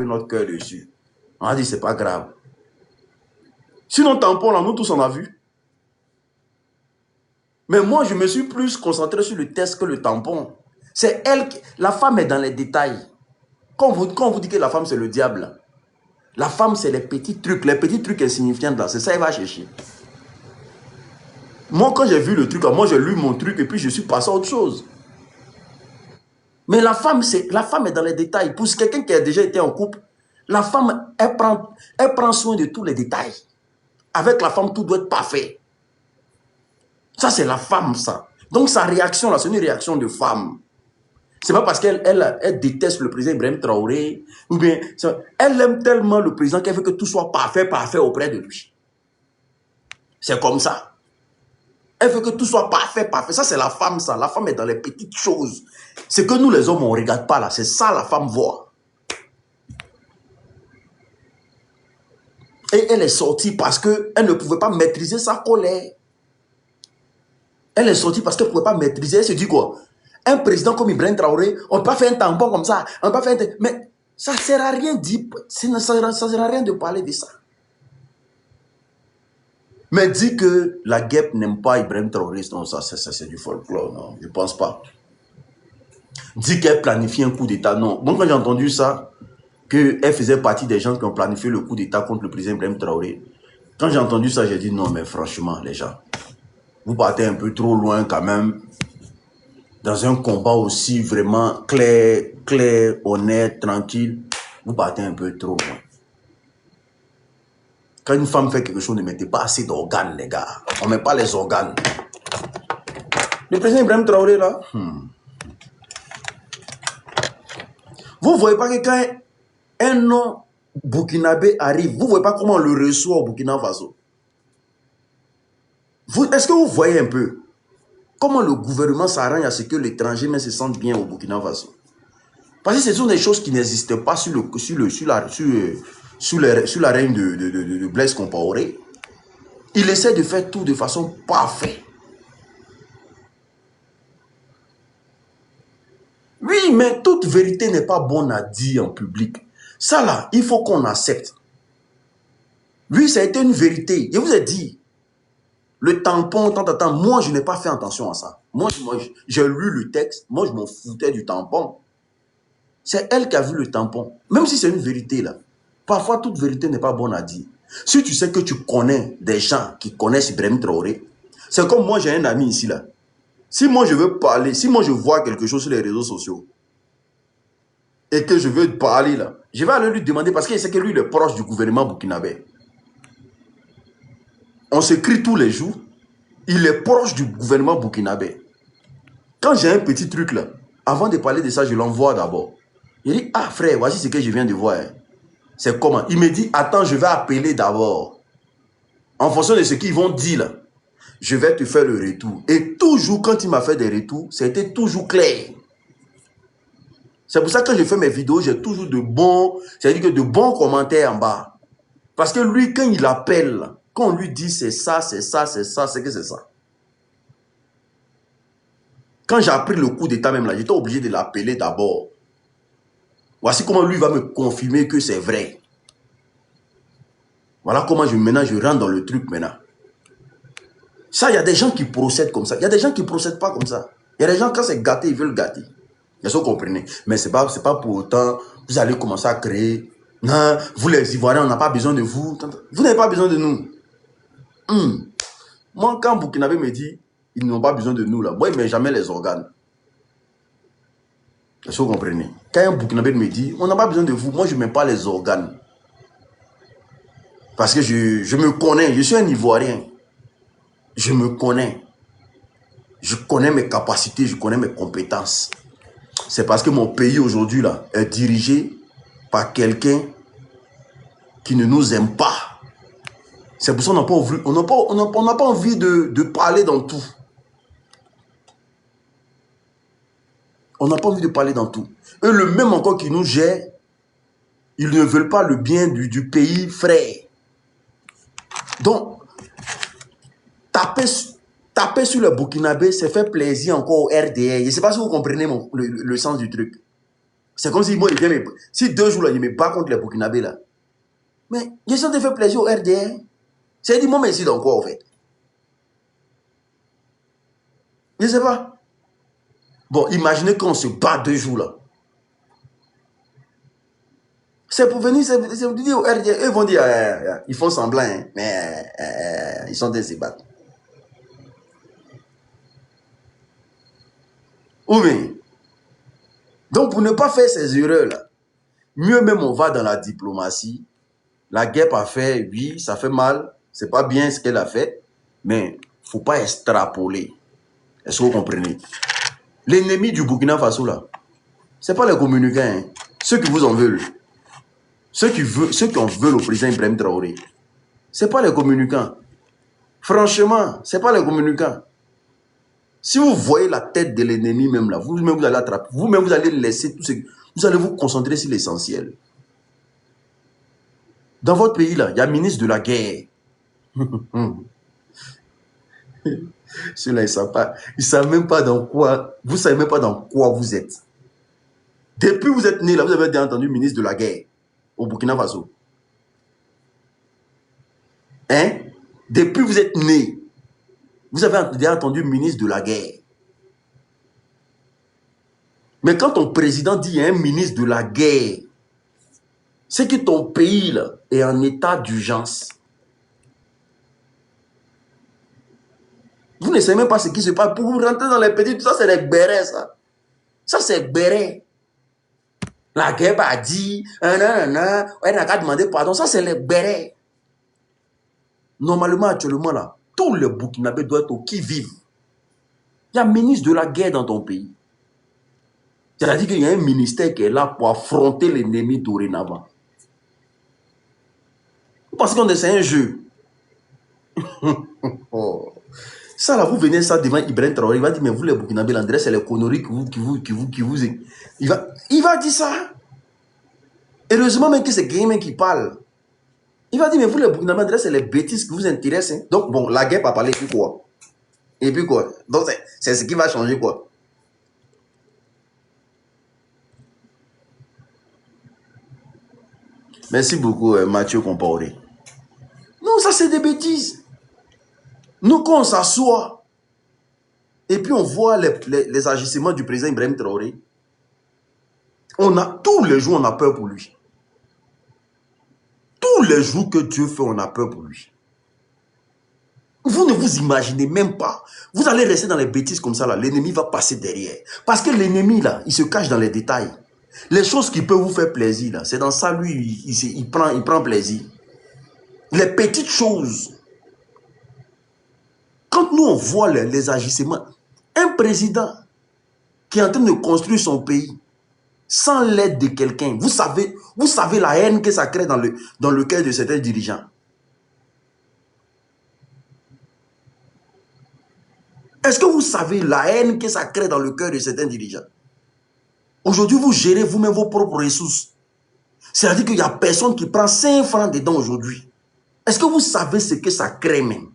notre cœur dessus. On a dit, c'est pas grave. Sinon, tampon, là, nous tous, on a vu. Mais moi, je me suis plus concentré sur le test que le tampon. C'est elle, la femme est dans les détails. Quand on vous dit que la femme, c'est le diable, la femme, c'est les petits trucs insignifiants là. C'est ça qu'elle va chercher. Moi, quand j'ai vu le truc, moi, j'ai lu mon truc et puis je suis passé à autre chose. Mais la femme est dans les détails. Pour quelqu'un qui a déjà été en couple, la femme, elle prend soin de tous les détails. Avec la femme, tout doit être parfait. Ça, c'est la femme, ça. Donc, sa réaction, là, c'est une réaction de femme. C'est pas parce qu'elle déteste le président Ibrahim Traoré, ou bien, elle aime tellement le président qu'elle veut que tout soit parfait auprès de lui. C'est comme ça. Elle veut que tout soit parfait. Ça, c'est la femme, ça. La femme est dans les petites choses. C'est que nous, les hommes, on ne regarde pas, là. C'est ça, la femme voit. Et elle est sortie parce qu'elle ne pouvait pas maîtriser sa colère. Elle est sortie parce qu'elle ne pouvait pas maîtriser. Elle se dit quoi? Un président comme Ibrahim Traoré, on ne peut pas faire un tampon comme ça. On peut pas faire mais ça ne sert à rien d'y... Ça ne sert à rien de parler de ça. Mais dit que la guêpe n'aime pas Ibrahim Traoré, non, ça c'est du folklore, non, je ne pense pas. Dit qu'elle planifie un coup d'État, non. Moi, quand j'ai entendu ça, qu'elle faisait partie des gens qui ont planifié le coup d'État contre le président Ibrahim Traoré, quand j'ai entendu ça, j'ai dit non, mais franchement, les gens, vous partez un peu trop loin quand même, dans un combat aussi vraiment clair, honnête, tranquille, vous partez un peu trop loin. Quand une femme fait quelque chose, ne mettez pas assez d'organes, les gars. On ne met pas les organes. Le président Ibrahim Traoré, là, vous ne voyez pas que quand un nom burkinabé arrive, vous ne voyez pas comment on le reçoit au Burkina Faso. Est-ce que vous voyez un peu comment le gouvernement s'arrange à ce que l'étranger se sente bien au Burkina Faso? Parce que ce sont des choses qui n'existent pas sous la règne de Blaise Compaoré. Il essaie de faire tout de façon parfaite. Oui, mais toute vérité n'est pas bonne à dire en public. Ça là, il faut qu'on accepte. Oui, ça a été une vérité. Je vous ai dit, le tampon, moi je n'ai pas fait attention à ça. Moi j'ai lu le texte, moi je m'en foutais du tampon. C'est elle qui a vu le tampon. Même si c'est une vérité là. Parfois, toute vérité n'est pas bonne à dire. Si tu sais que tu connais des gens qui connaissent Ibrahim Traoré, c'est comme moi, j'ai un ami ici là. Si moi je veux parler, si moi je vois quelque chose sur les réseaux sociaux et que je veux parler là, je vais aller lui demander parce qu'il sait que lui il est proche du gouvernement burkinabé. On s'écrit tous les jours, il est proche du gouvernement burkinabé. Quand j'ai un petit truc là, avant de parler de ça, je l'envoie d'abord. Il dit, ah frère, voici ce que je viens de voir. C'est comment? Il me dit, attends, je vais appeler d'abord. En fonction de ce qu'ils vont dire là, je vais te faire le retour. Et toujours, quand il m'a fait des retours, c'était toujours clair. C'est pour ça que quand je fais mes vidéos, j'ai toujours de bons, c'est-à-dire que de bons commentaires en bas. Parce que lui, quand il appelle, quand on lui dit c'est ça, c'est ça, c'est ça, c'est que c'est ça. Quand j'ai appris le coup d'état même là, j'étais obligé de l'appeler d'abord. Voici comment lui va me confirmer que c'est vrai. Voilà comment maintenant je rentre dans le truc maintenant. Ça, il y a des gens qui procèdent comme ça. Il y a des gens qui ne procèdent pas comme ça. Il y a des gens, quand c'est gâté, ils veulent gâter. Est-ce que vous comprenez? Mais ce n'est pas pour autant, vous allez commencer à créer. Non, vous les Ivoiriens, on n'a pas besoin de vous. Vous n'avez pas besoin de nous. Moi, quand Burkinabé me dit, ils n'ont pas besoin de nous, là, moi, il ne met jamais les organes. Est-ce que vous comprenez? Quand un Burkinabé me dit, on n'a pas besoin de vous, moi, je ne mets pas les organes. Parce que je me connais, je suis un Ivoirien. Je me connais. Je connais mes capacités, je connais mes compétences. C'est parce que mon pays aujourd'hui là est dirigé par quelqu'un qui ne nous aime pas. C'est pour ça qu'on n'a pas envie de parler dans tout. On n'a pas envie de parler dans tout. Eux, le même encore qui nous gère, ils ne veulent pas le bien du pays frère. Donc, taper sur le Burkinabé, c'est faire plaisir encore au RDR. Je ne sais pas si vous comprenez le sens du truc. C'est comme si moi, il vient si 2 jours là, il me bat contre les Burkinabés là. Mais je suis en train de faire plaisir au RDR. C'est dit, moi, mais ici dans quoi, en fait? Je ne sais pas. Bon, imaginez qu'on se bat 2 jours là. C'est pour venir, c'est pour dire au RDR, eux vont dire, ils font semblant, hein, mais ils sont des battre. Oui. Donc, pour ne pas faire ces erreurs-là, mieux même on va dans la diplomatie. La guerre a fait, oui, ça fait mal. C'est pas bien ce qu'elle a fait. Mais il ne faut pas extrapoler. Est-ce que vous comprenez? L'ennemi du Burkina Faso, là, ce n'est pas les communicants. Hein. Ceux qui vous en veulent. Ceux qui en veulent au président Ibrahim Traoré. Ce n'est pas les communicants. Franchement, ce n'est pas les communicants. Si vous voyez la tête de l'ennemi même là, vous-même vous allez attraper. Vous-même vous allez laisser tout ce... Vous allez vous concentrer sur l'essentiel. Dans votre pays là, il y a ministre de la guerre. Ceux-là, ils savent même pas dans quoi, vous savez même pas dans quoi vous êtes. Depuis que vous êtes né là, vous avez déjà entendu ministre de la guerre au Burkina Faso. Hein? Depuis que vous êtes né, vous avez déjà entendu ministre de la guerre. Mais quand ton président dit un ministre de la guerre, c'est que ton pays là est en état d'urgence. Vous ne savez même pas ce qui se passe. Pour vous rentrer dans les petits, tout ça c'est les bérets, ça. Ça c'est bérets. La guerre a dit, elle n'a qu'à demander pardon. Ça c'est les bérets. Normalement, actuellement là, tous les Burkinabés doivent être au qui-vive. Il y a un ministre de la guerre dans ton pays. C'est-à-dire qu'il y a un ministère qui est là pour affronter l'ennemi dorénavant. Vous pensez qu'on c'est un jeu? Oh. Ça là, vous venez ça devant Ibrahim Traoré, il va dire, mais vous les Burkinabés, l'André, c'est les conneries qui vous... Il va dire ça. Heureusement même que c'est Gaiman qui parle. Il va dire, mais vous les Burkinabés, l'André, c'est les bêtises qui vous intéressent. Hein. Donc, bon, la guerre va parler, et puis quoi? Et puis quoi? Donc, c'est ce qui va changer, quoi? Merci beaucoup, Mathieu Compaoré. Non, ça, c'est des bêtises. Nous, quand on s'assoit, et puis on voit les agissements du président Ibrahim Traoré, tous les jours, on a peur pour lui. Tous les jours que Dieu fait, on a peur pour lui. Vous ne vous imaginez même pas. Vous allez rester dans les bêtises comme ça, là. L'ennemi va passer derrière. Parce que l'ennemi, là, il se cache dans les détails. Les choses qui peuvent vous faire plaisir, là, c'est dans ça, lui, il prend plaisir. Les petites choses. Quand nous, on voit les agissements, un président qui est en train de construire son pays, sans l'aide de quelqu'un, vous savez la haine que ça crée dans le cœur de certains dirigeants. Est-ce que vous savez la haine que ça crée dans le cœur de certains dirigeants? Aujourd'hui, vous gérez vous-même vos propres ressources. C'est-à-dire qu'il n'y a personne qui prend 5 francs dedans aujourd'hui. Est-ce que vous savez ce que ça crée même?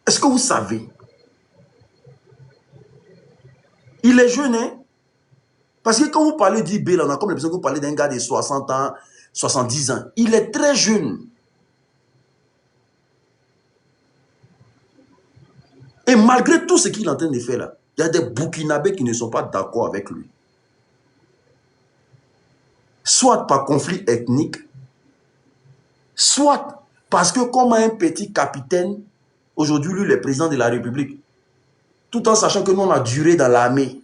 Est-ce que vous savez? Il est jeune, hein? Parce que quand vous parlez d'IB, on a comme l'impression que vous parlez d'un gars de 60 ans, 70 ans. Il est très jeune. Et malgré tout ce qu'il est en train de faire là, il y a des Burkinabés qui ne sont pas d'accord avec lui. Soit par conflit ethnique, soit parce que comme un petit capitaine, aujourd'hui lui, il est président de la République, tout en sachant que nous, on a duré dans l'armée.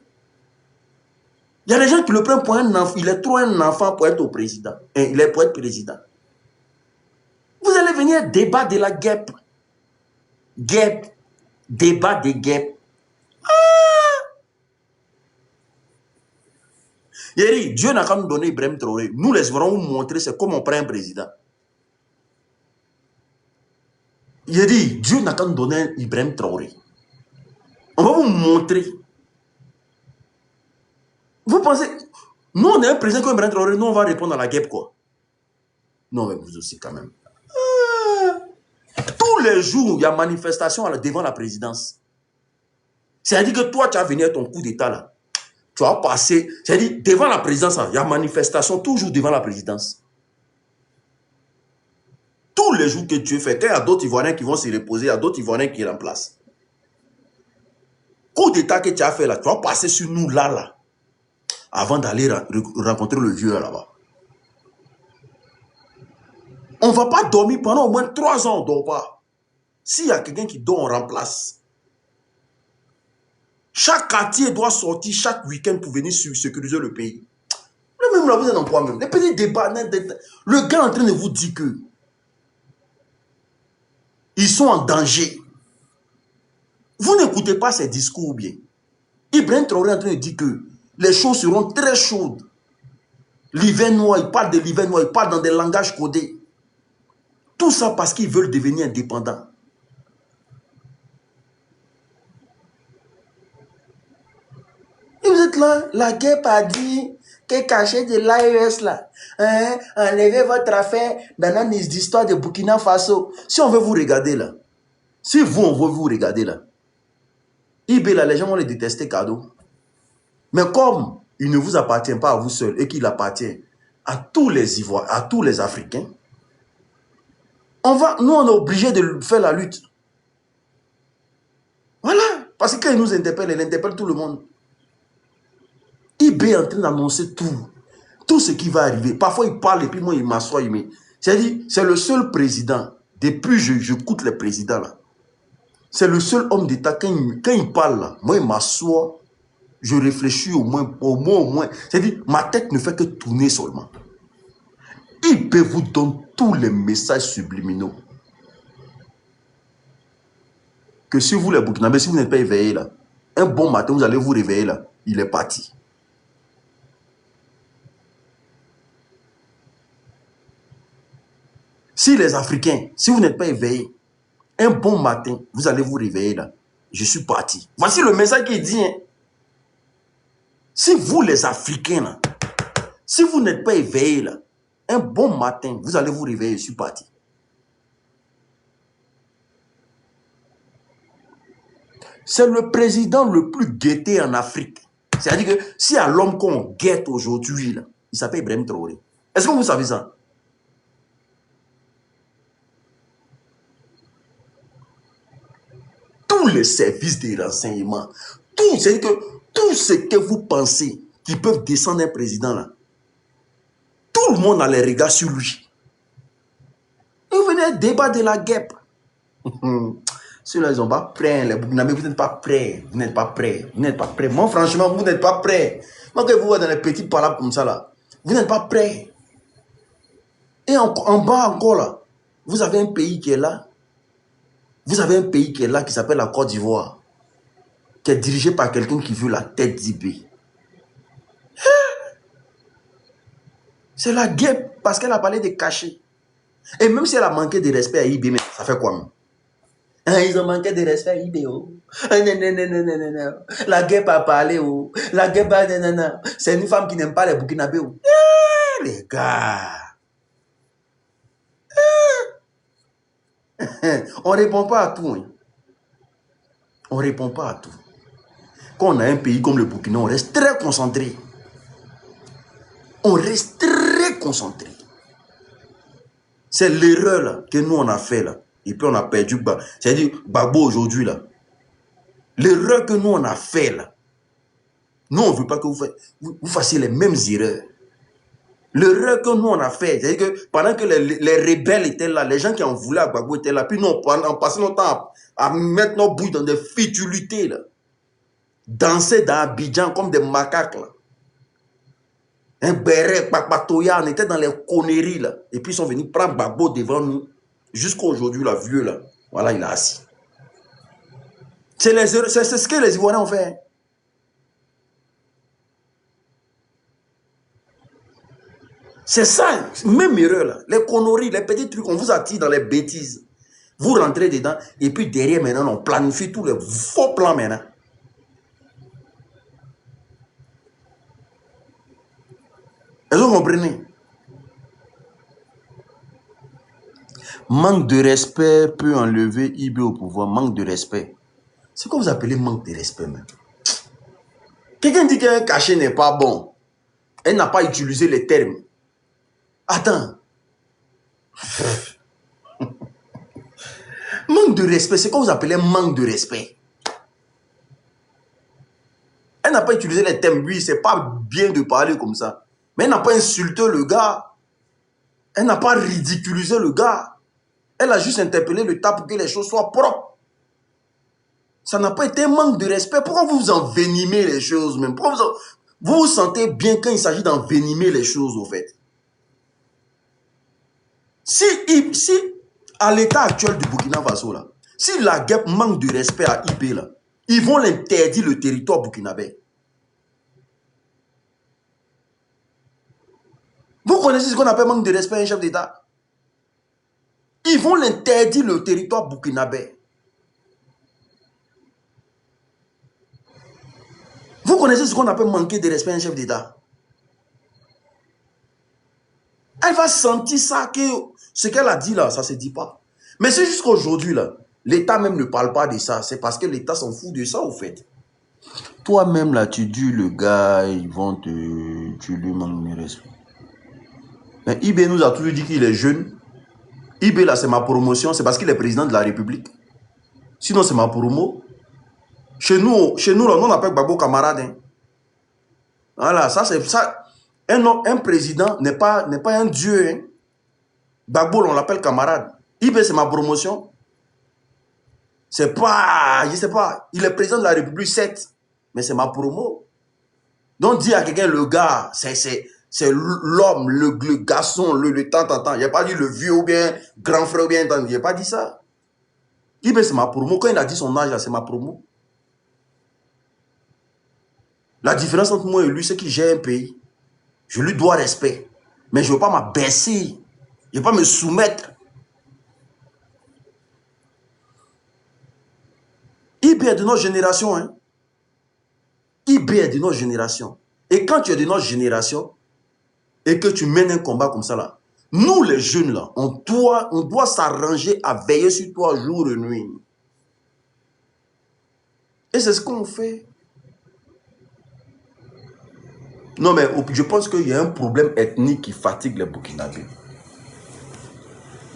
Il y a des gens qui le prennent pour un enfant. Il est trop un enfant pour être au président. Il est pour être président. Vous allez venir débattre de la guêpe. Guêpe. Débat de guêpe. Yeri, Dieu n'a qu'à nous donner Ibrahim Traoré. Nous les verrons vous montrer c'est comment on prend un président. Yeri, Dieu n'a qu'à nous donner Ibrahim Traoré. On va vous montrer. Vous pensez, nous on est un président comme Ibrahim Traoré, nous on va répondre à la guêpe quoi. Non mais vous aussi quand même. Tous les jours, il y a manifestation devant la présidence. C'est-à-dire que toi, tu as venu à ton coup d'état là. Tu vas passer, c'est-à-dire, devant la présidence, il y a manifestation toujours devant la présidence. Tous les jours que tu fais, quand il y a d'autres Ivoiriens qui vont se reposer, il y a d'autres Ivoiriens qui remplacent. Coup d'état que tu as fait là, tu vas passer sur nous là, avant d'aller rencontrer le vieux là-bas. On ne va pas dormir pendant au moins 3 ans, on ne dort pas. S'il y a quelqu'un qui dort, on remplace. Chaque quartier doit sortir chaque week-end pour venir sécuriser le pays. Même là, vous êtes en quoi même? Les petits débats, le gars est en train de vous dire que ils sont en danger. Vous n'écoutez pas ces discours bien. Ibrahim Traoré est en train de dire que les choses seront très chaudes. L'hiver noir, il parle de l'hiver noir, il parle dans des langages codés. Tout ça parce qu'ils veulent devenir indépendants. Et vous êtes là, la guerre a dit qu'est caché de l'AES là. Hein? Enlevez votre affaire dans une histoire de Burkina Faso. Si on veut vous regarder là, si vous, on veut vous regarder là, IB là, les gens vont les détester cadeau. Mais comme il ne vous appartient pas à vous seul et qu'il appartient à tous les Ivoiriens, à tous les Africains, nous on est obligé de faire la lutte. Voilà. Parce que quand il nous interpelle, il interpelle tout le monde. IB est en train d'annoncer tout ce qui va arriver. Parfois, il parle et puis moi, il m'assoit. C'est-à-dire, c'est le seul président, depuis j'écoute les présidents là, c'est le seul homme d'État, quand il parle là, moi, il m'assoit, je réfléchis au moins. C'est-à-dire, ma tête ne fait que tourner seulement. IB vous donne tous les messages subliminaux. Que si vous, les Burkinabés, si vous n'êtes pas éveillés là, un bon matin, vous allez vous réveiller là, il est parti. Si les Africains, si vous n'êtes pas éveillés, un bon matin, vous allez vous réveiller là. Je suis parti. Voici le message qu'il dit. Hein. Si vous les Africains là, si vous n'êtes pas éveillés là, un bon matin, vous allez vous réveiller, je suis parti. C'est le président le plus guetté en Afrique. C'est-à-dire que si à l'homme qu'on guette aujourd'hui, là, il s'appelle Ibrahim Traoré. Est-ce que vous savez ça? Tous les services de renseignement, c'est-à-dire que tout ce que vous pensez qu'ils peuvent descendre un président là, tout le monde a les regards sur lui. Et vous venez débat de la guêpe. Ceux-là, ils ne sont pas prêts. Les Burkinabés, vous n'êtes pas prêts. Vous n'êtes pas prêts. Vous n'êtes pas prêts. Moi, franchement, vous n'êtes pas prêts. Moi, que vous voyez dans les petites palabres comme ça, là, vous n'êtes pas prêts. Et en bas encore, là, vous avez un pays qui est là. Vous avez un pays qui est là, qui s'appelle la Côte d'Ivoire, qui est dirigé par quelqu'un qui veut la tête d'IB. C'est la guêpe, parce qu'elle a parlé de cachet. Et même si elle a manqué de respect à IB, mais ça fait quoi, même? Ils ont manqué de respect à IB. Oh. Non. La guêpe a parlé. Oh. La guêpe a... Non. C'est une femme qui n'aime pas les Burkinabés. Oh. Les gars. On ne répond pas à tout. Hein. On ne répond pas à tout. Quand on a un pays comme le Burkina, on reste très concentré. On reste très concentré. C'est l'erreur que nous on a fait là. Et puis on a perdu. C'est-à-dire, Gbagbo aujourd'hui là. L'erreur que nous on a fait là. Nous on ne veut pas que vous fassiez les mêmes erreurs. L'erreur que nous on a fait, c'est-à-dire que pendant que les rebelles étaient là, les gens qui en voulaient à Gbagbo étaient là, puis nous on passait notre temps à mettre nos bouilles dans des futilités là. Danser dans Abidjan comme des macaques là. Un béret, Pakpatoya, on était dans les conneries là. Et puis ils sont venus prendre Gbagbo devant nous. Jusqu'à aujourd'hui, là, vieux là. Voilà, il est assis. C'est ce que les Ivoiriens ont fait. C'est ça, même erreur là. Les conneries, les petits trucs, on vous attire dans les bêtises. Vous rentrez dedans, et puis derrière maintenant, on planifie tous les faux plans maintenant. Est-ce que vous comprenez? Manque de respect peut enlever IB au pouvoir. Manque de respect. C'est quoi vous appelez manque de respect même? Quelqu'un dit qu'un cachet n'est pas bon. Elle n'a pas utilisé les termes. Attends. Manque de respect, c'est quoi vous appelez manque de respect? Elle n'a pas utilisé les termes. Oui, c'est pas bien de parler comme ça. Mais elle n'a pas insulté le gars. Elle n'a pas ridiculisé le gars. Elle a juste interpellé le tas pour que les choses soient propres. Ça n'a pas été un manque de respect. Pourquoi vous envenimez les choses même? Pourquoi vous vous sentez bien quand il s'agit d'envenimer les choses au fait? Si à l'état actuel du Burkina Faso, là, si la guêpe manque de respect à IB, là, ils vont l'interdire le territoire burkinabé. Vous connaissez ce qu'on appelle manque de respect à un chef d'État? Ils vont l'interdire le territoire burkinabé. Vous connaissez ce qu'on appelle manquer de respect à un chef d'État? Elle va sentir ça, que ce qu'elle a dit là, ça ne se dit pas. Mais c'est jusqu'aujourd'hui, là, l'État même ne parle pas de ça. C'est parce que l'État s'en fout de ça, au fait. Toi-même, là, tu dis le gars, ils vont te... Tu lui manques de respect. Mais IB nous a toujours dit qu'il est jeune. IB, là, c'est ma promotion. C'est parce qu'il est président de la République. Sinon, c'est ma promo. Chez nous là, on appelle Gbagbo camarade. Hein. Voilà, ça, c'est ça. Un président n'est pas un dieu. Hein. Gbagbo, on l'appelle camarade. IB, c'est ma promotion. C'est pas, je sais pas, il est président de la République, 7, mais c'est ma promo. Donc, dire à quelqu'un, le gars, c'est l'homme, le garçon, le tant. Il n'y a pas dit le vieux ou bien grand frère ou bien tant. Il n'a pas dit ça. IB, c'est ma promo. Quand il a dit son âge, c'est ma promo. La différence entre moi et lui, c'est qu'il gère un pays. Je lui dois respect. Mais je ne veux pas m'abaisser. Je ne veux pas me soumettre. IB est de notre génération. Hein? IB est de notre génération. Et quand tu es de notre génération, et que tu mènes un combat comme ça, là, nous les jeunes, là, on doit s'arranger à veiller sur toi jour et nuit. Et c'est ce qu'on fait. Non, mais je pense qu'il y a un problème ethnique qui fatigue les Burkinabés.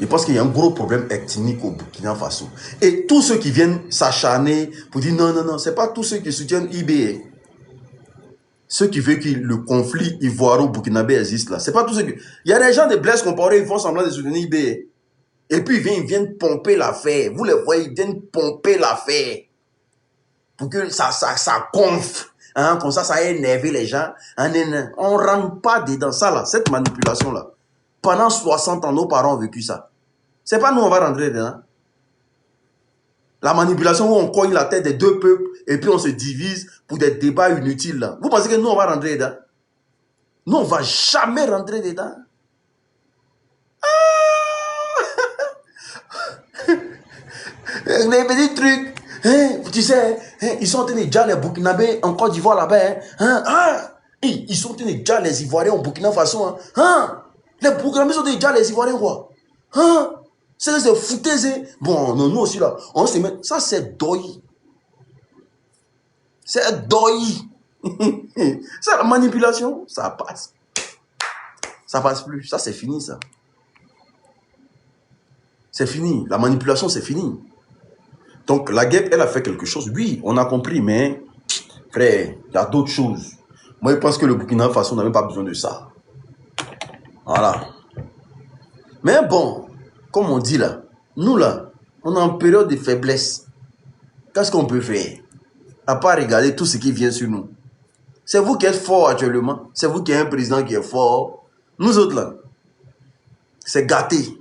Je pense qu'il y a un gros problème ethnique au Burkina Faso. Et tous ceux qui viennent s'acharner pour dire non, ce n'est pas tous ceux qui soutiennent IB. Ceux qui veulent que le conflit ivoiro-burkinabé existe là. Ce n'est pas tous ceux qui... Il y a des gens de Blaise Compaoré, ils font semblant de soutenir IB. Et puis ils viennent pomper l'affaire. Vous les voyez, ils viennent pomper l'affaire. Pour que ça gonfle. Hein, comme ça a énervé les gens. On ne rentre pas dedans ça là, cette manipulation là. Pendant 60 ans, nos parents ont vécu ça. C'est pas nous, on va rentrer dedans. La manipulation où on cogne la tête des deux peuples et puis on se divise pour des débats inutiles. Là. Vous pensez que nous, on va rentrer dedans? Nous, on ne va jamais rentrer dedans. Les petits trucs, hein, tu sais, hein, ils sont en train de dire les Burkinabés en Côte d'Ivoire là-bas. Hein, hein, ils sont en train de dire les Ivoiriens au Burkina Faso. Hein, hein, les Burkinabés sont en train de dire les Ivoiriens quoi. Hein, c'est foutaise. Bon, nous aussi là, on se met. Ça, c'est doi. C'est doi. C'est la manipulation. Ça passe. Ça passe plus. Ça, c'est fini, ça. C'est fini. La manipulation, c'est fini. Donc, la guerre, elle a fait quelque chose. Oui, on a compris, mais, frère, il y a d'autres choses. Moi, je pense que le Burkina Faso n'a même pas besoin de ça. Voilà. Mais bon, comme on dit là, nous là, on est en période de faiblesse. Qu'est-ce qu'on peut faire? À part regarder tout ce qui vient sur nous. C'est vous qui êtes fort actuellement. C'est vous qui avez un président qui est fort. Nous autres là, c'est gâté.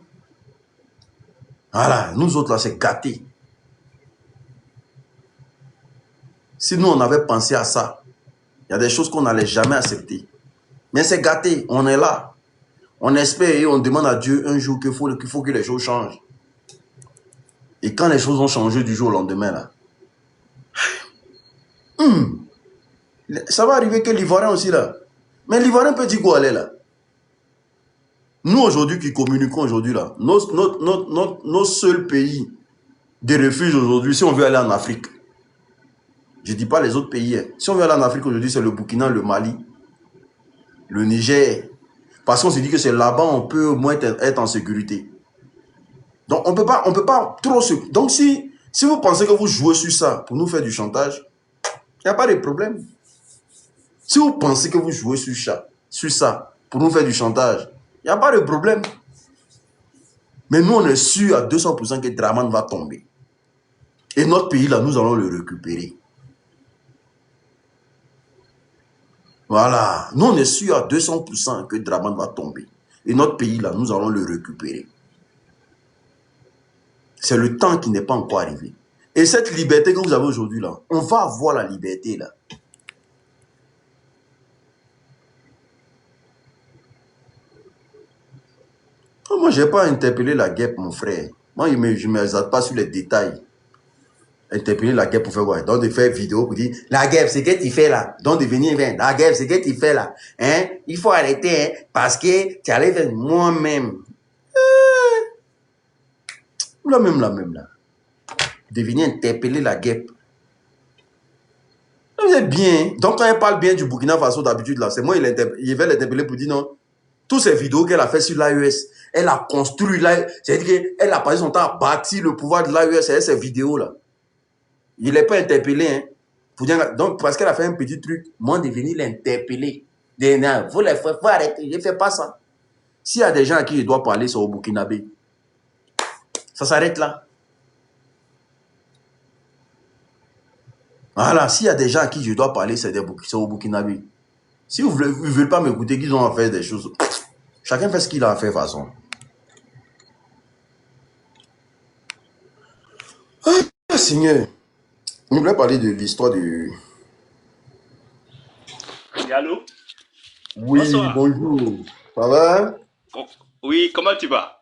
Voilà, nous autres là, c'est gâté. Si nous, on avait pensé à ça, il y a des choses qu'on n'allait jamais accepter. Mais c'est gâté, on est là. On espère et on demande à Dieu un jour qu'il faut que les choses changent. Et quand les choses ont changé du jour au lendemain, là, ça va arriver que l'Ivoirien aussi, là. Mais l'Ivoirien peut dire quoi, aller là? Nous, aujourd'hui, qui communiquons aujourd'hui, là, nos seuls pays de refuge aujourd'hui, si on veut aller en Afrique, Je ne dis pas les autres pays. Hein. Si on vient en Afrique aujourd'hui, c'est le Burkina, le Mali, le Niger. Parce qu'on se dit que c'est là-bas on peut au moins être en sécurité. Donc, on peut pas trop se... Donc, si vous pensez que vous jouez sur ça pour nous faire du chantage, il n'y a pas de problème. Si vous pensez que vous jouez sur ça pour nous faire du chantage, il n'y a pas de problème. Mais nous, on est sûr à 200% que Draman va tomber. Et notre pays, là, nous allons le récupérer. Voilà. Nous, on est sûr à 200% que Draman va tomber. Et notre pays, là, nous allons le récupérer. C'est le temps qui n'est pas encore arrivé. Et cette liberté que vous avez aujourd'hui, là, on va avoir la liberté, là. Moi, je n'ai pas interpellé la guêpe, mon frère. Moi, je ne m'exalte pas sur les détails. Interpeller la guêpe pour faire quoi? Donc, de faire vidéo pour dire, la guêpe, c'est que tu fais là. Donc, de venir, la guêpe, c'est que tu fais là. Hein? Il faut arrêter, hein? Parce que tu allais faire moi-même. La même là. De venir interpeller la guêpe. Vous êtes bien. Donc, quand elle parle bien du Burkina Faso d'habitude, là, c'est moi, il va l'interpeller pour dire non. Toutes ces vidéos qu'elle a fait sur l'AES, elle a construit là. C'est-à-dire qu'elle a passé son temps à bâtir le pouvoir de l'AES avec ces vidéos-là. Il n'est pas interpellé. Hein. Donc, parce qu'elle a fait un petit truc, moi, de venir l'interpeller. Vous faut arrêter, je ne fais pas ça. S'il y a des gens à qui je dois parler, c'est au Burkinabé. Ça s'arrête là. Voilà, s'il y a des gens à qui je dois parler, c'est au Burkinabé. Si vous ne voulez pas m'écouter, qu'ils ont à faire des choses. Chacun fait ce qu'il a à faire, de toute façon. Ah, Seigneur. On voulait parler de l'histoire du... Oui, allô? Oui, Bonsoir. bonjour. Ça va? Oui, comment tu vas?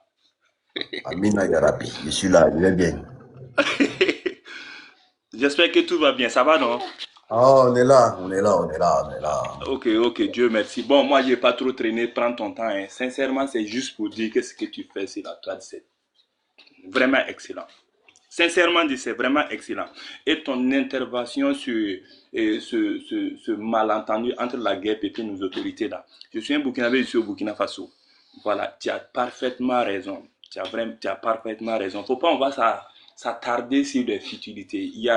Amina Yarabi, je suis là, je vais bien. J'espère que tout va bien, ça va, non? Ah, on est là. Ok, Dieu merci. Bon, moi, je n'ai pas trop traîné, prends ton temps. Hein. Sincèrement, c'est juste pour dire que ce que tu fais sur la toile, c'est vraiment excellent. Sincèrement dit, c'est vraiment excellent. Et ton intervention sur ce malentendu entre la guerre et puis nos autorités là. Je suis un Burkinabé, je suis au Burkina Faso. Voilà, tu as parfaitement raison. Tu as parfaitement raison. Faut pas on va s'attarder sur des futilités. Il y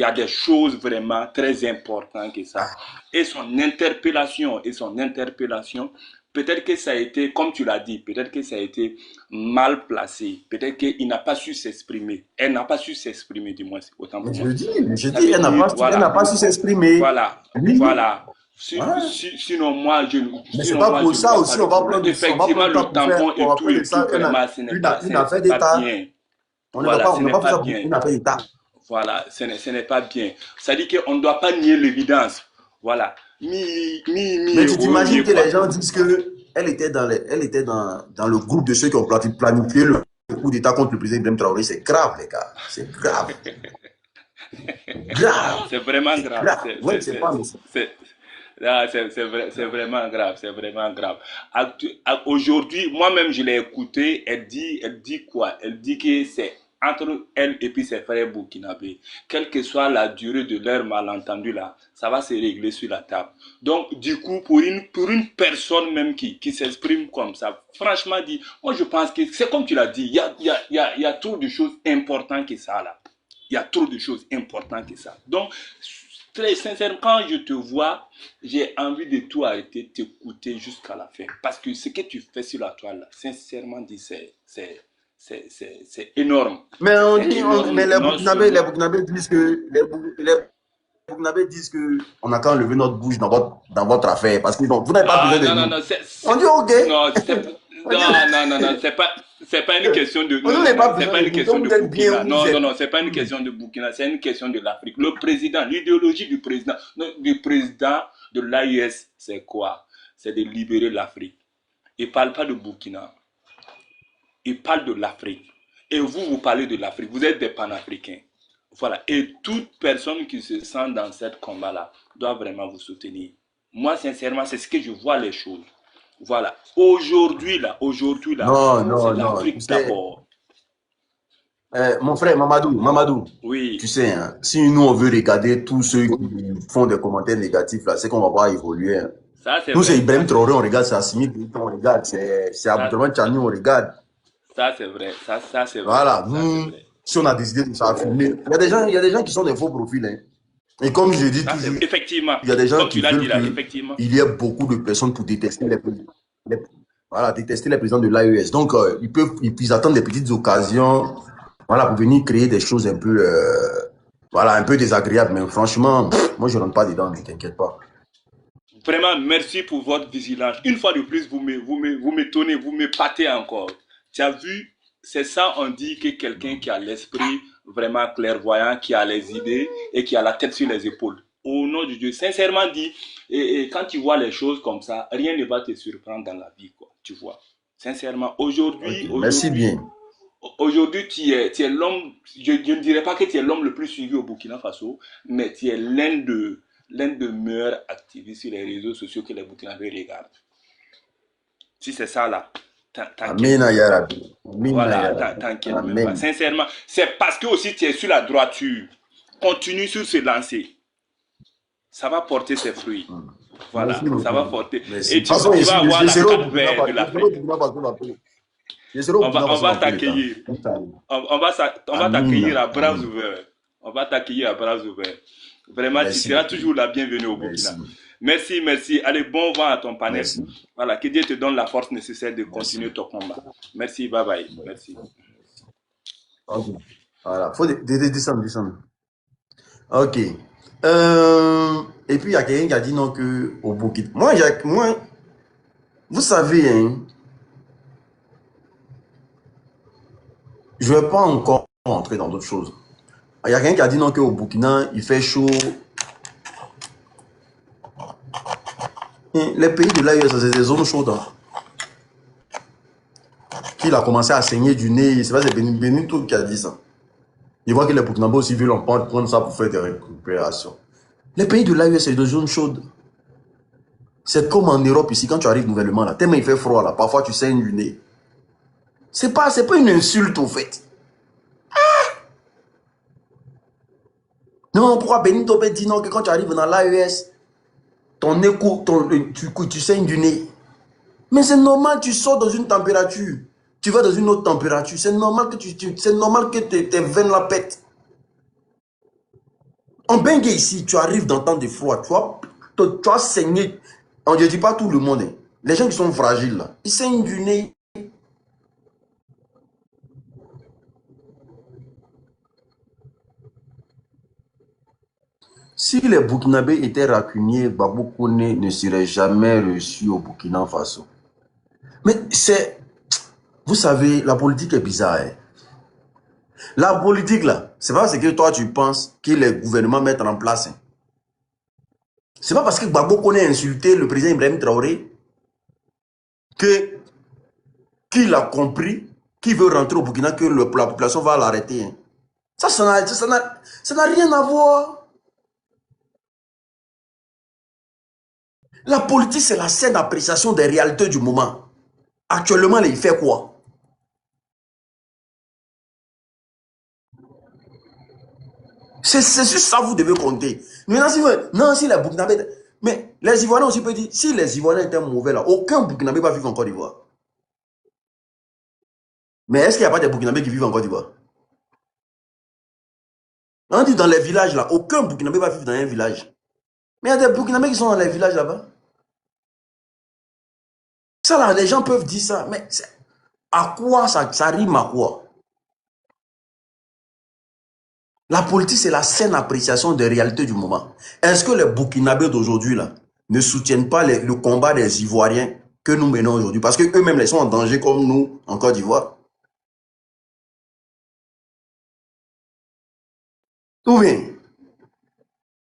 a des choses vraiment très importantes que ça. Et son interpellation, peut-être que ça a été, comme tu l'as dit, peut-être que ça a été mal placé. Peut-être qu'il n'a pas su s'exprimer. Elle n'a pas su s'exprimer, du moins, autant pour Mais moi. je Ça dis, veut elle n'a dire, pas su s'exprimer. voilà, Oui. voilà. Ouais. Sinon, moi, je Mais c'est pas pour ne ça vois aussi, pas de on va problème. prendre Effectivement, le temps le tampon pour et appeler tout, ça vraiment, ce une n'est affaire pas d'État. bien. On Voilà, ce n'a n'est pas fait pas ça pour bien. une affaire d'État. Voilà, ce n'est pas bien. Ça dit qu'on ne doit pas nier l'évidence. Voilà. Mais tu t'imagines que quoi. les gens disent que elle était dans le groupe de ceux qui ont planifié le coup d'État contre le président Ibrahim Traoré. C'est grave, les gars. C'est grave. Grave. C'est vraiment C'est grave. grave. Ouais, c'est pas ça. C'est vraiment grave, c'est vraiment grave. Aujourd'hui, moi-même, je l'ai écouté, elle dit quoi? Elle dit que c'est entre elle et puis ses frères burkinabés. Quelle que soit la durée de leur malentendu là, ça va se régler sur la table. Donc, du coup, pour une personne même qui s'exprime comme ça, franchement dit, moi je pense que c'est comme tu l'as dit, il y a trop de choses importantes que ça là. Il y a trop de choses importantes que ça. Donc, très sincèrement, quand je te vois, j'ai envie de tout arrêter, t'écouter jusqu'à la fin. Parce que ce que tu fais sur la toile, là, sincèrement dit, c'est énorme. Mais mais les Non Burkinabés disent que les Burkinabés disent que on a qu'à enlever notre bouche dans votre affaire parce que vous n'avez pas besoin de nous. On dit ok. Non, c'est pas une question de On n'a pas besoin c'est pas une de question vous. de Vous êtes bien Burkina. où vous êtes. Non, c'est pas une question de Burkina, c'est une question de l'Afrique. Le président, l'idéologie du président de l'AIS, c'est quoi? C'est de libérer l'Afrique. Il parle pas de Burkina. Il parle de l'Afrique. Et vous parlez de l'Afrique. Vous êtes des panafricains. Voilà. Et toute personne qui se sent dans cette combat-là doit vraiment vous soutenir. Moi, sincèrement, c'est ce que je vois les choses. Voilà. Aujourd'hui, là, Non, c'est non. Tu l'Afrique sais, d'abord. Mon frère Mamadou, Oui, tu sais, hein, si nous on veut regarder tous ceux qui font des commentaires négatifs, là, c'est qu'on va voir évoluer. Hein. ça c'est Nous, c'est vrai, Ibrahim Traoré, on regarde, c'est Assimi Goïta, on regarde, c'est ça, Abdourahmane Chani, on regarde. ça c'est vrai, ça c'est vrai, Voilà, ça c'est nous, vrai. si on a décidé de s'affirmer, il y a des gens qui sont des faux profils. Hein. Et comme je dis Ça c'est toujours, effectivement, il y a des gens comme qui tu l'as dit veulent là, que effectivement. il y ait beaucoup de personnes pour détester les- voilà, détester les présidents de l'AES. Donc, ils attendent des petites occasions, voilà, pour venir créer des choses un peu, voilà, un peu désagréables. Mais franchement, moi, je rentre pas dedans, ne t'inquiète pas. Vraiment, merci pour votre vigilance. Une fois de plus, vous m'étonnez, vous m'épatez encore. Tu as vu, c'est ça, on dit que quelqu'un qui a l'esprit vraiment clairvoyant, qui a les idées et qui a la tête sur les épaules. Au nom de Dieu, sincèrement dit, et quand tu vois les choses comme ça, rien ne va te surprendre dans la vie, quoi, tu vois. Sincèrement, Ok, merci bien. aujourd'hui, tu es l'homme, je ne dirais pas que tu es l'homme le plus suivi au Burkina Faso, mais tu es l'un de meilleurs activistes sur les réseaux sociaux que les Burkinabés regardent. Si c'est ça là, t'inquiète Amina même ya pas. Rabbi. Amina Voilà, ya Rabbi. t'inquiète même pas. Amen. Sincèrement, c'est parce que aussi tu es sur la droiture. Continue sur ce lancer. Ça va porter ses fruits. Merci Voilà, ça va beaucoup. porter. Merci. De Et toute façon, tu ici, vas avoir je la serai au canne Burkina verte de Faso. Je serai au l'Afrique. Burkina Faso dans peu. Je serai au Burkina On Faso va dans peu de temps. t'accueillir. On va t'accueillir Amina. à bras Amina. ouverts. On va t'accueillir à bras ouverts. Vraiment, tu Merci seras beaucoup. toujours la bienvenue au Merci. Burkina. Merci, merci. Allez, bon vent à ton panel. Merci. Voilà, que Dieu te donne la force nécessaire de Merci. continuer ton combat. Merci, bye bye. Merci. Ok. Voilà. Faut descendre, descendre. Ok. Et puis, il y a quelqu'un qui a dit non que au Burkina. Moi, vous savez, hein, je ne vais pas encore rentrer dans d'autres choses. Il y a quelqu'un qui a dit non qu'au Burkina, il fait chaud. Les pays de l'AES, c'est des zones chaudes. Hein. Qu'il a commencé à saigner du nez. C'est pas c'est Benito qui a dit ça. Il voit que les Burkinabés aussi veulent en prendre ça pour faire des récupérations. Les pays de l'AES, c'est des zones chaudes. C'est comme en Europe ici, quand tu arrives nouvellement là, tellement il fait froid là, parfois tu saignes du nez. C'est pas une insulte au fait. Non, pourquoi Benito peut dire non que quand tu arrives dans l'AES, ton nez tu saignes du nez. Mais c'est normal, tu sors dans une température. Tu vas dans une autre température. C'est normal que c'est normal que tes veines la pètent. En Bengue ici, tu arrives dans temps de froid, tu vas saigner. Je ne dis pas tout le monde. Hein. Les gens qui sont fragiles, là, ils saignent du nez. Si les Burkinabés étaient rancuniers, Babou Koné ne serait jamais reçu au Burkina Faso. Mais vous savez, la politique est bizarre. Hein. La politique, là, c'est pas ce que toi tu penses que les gouvernements mettent en place. Hein. C'est pas parce que Gbagbo Koné a insulté le président Ibrahim Traoré que qu'il a compris qu'il veut rentrer au Burkina que la population va l'arrêter. Hein. Ça n'a rien à voir. La politique, c'est la saine appréciation des réalités du moment. Actuellement, il fait quoi? C'est sur ça que vous devez compter. Maintenant, si les Burkinabés... Mais les Ivoiriens aussi peuvent dire, si les Ivoiriens étaient mauvais là, aucun Burkinabé va vivre en Côte d'Ivoire. Mais est-ce qu'il n'y a pas des Burkinabés qui vivent en Côte d'Ivoire? On dit dans les villages là, aucun Burkinabé va vivre dans un village. Mais il y a des Burkinabés qui sont dans les villages là-bas. Ça là, les gens peuvent dire ça, mais à quoi ça rime à quoi? La politique, c'est la saine appréciation des réalités du moment. Est-ce que les Burkinabés d'aujourd'hui là ne soutiennent pas le combat des Ivoiriens que nous menons aujourd'hui? Parce qu'eux-mêmes, ils sont en danger comme nous en Côte d'Ivoire. Ou bien,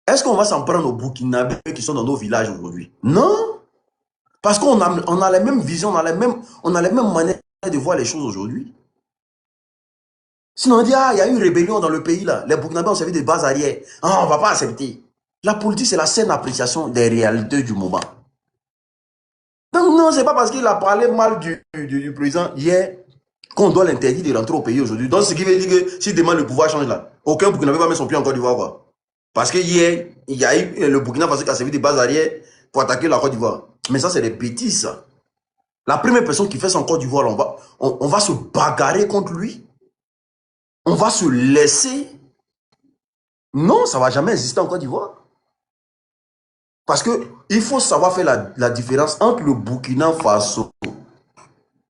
est-ce qu'on va s'en prendre aux Burkinabés qui sont dans nos villages aujourd'hui? Non. Parce qu'on a les mêmes visions, on a les mêmes manières de voir les choses aujourd'hui. Sinon, on dit, ah, il y a eu une rébellion dans le pays là. Les Burkinabés ont servi de base arrière. Ah, on ne va pas accepter. La politique, c'est la saine appréciation des réalités du moment. Donc non, c'est pas parce qu'il a parlé mal du président hier qu'on doit l'interdire de rentrer au pays aujourd'hui. Donc, ce qui veut dire que si demain le pouvoir change là, aucun Burkinabé va mettre son pied en Côte d'Ivoire, quoi. Parce que hier, il y a eu le Burkina Faso qui a servi de base arrière pour attaquer la Côte d'Ivoire. Mais ça, c'est des bêtises, ça. La première personne qui fait ça en Côte d'Ivoire, on va se bagarrer contre lui. On va se laisser. Non, ça ne va jamais exister en Côte d'Ivoire. Parce qu'il faut savoir faire la différence entre le Burkina Faso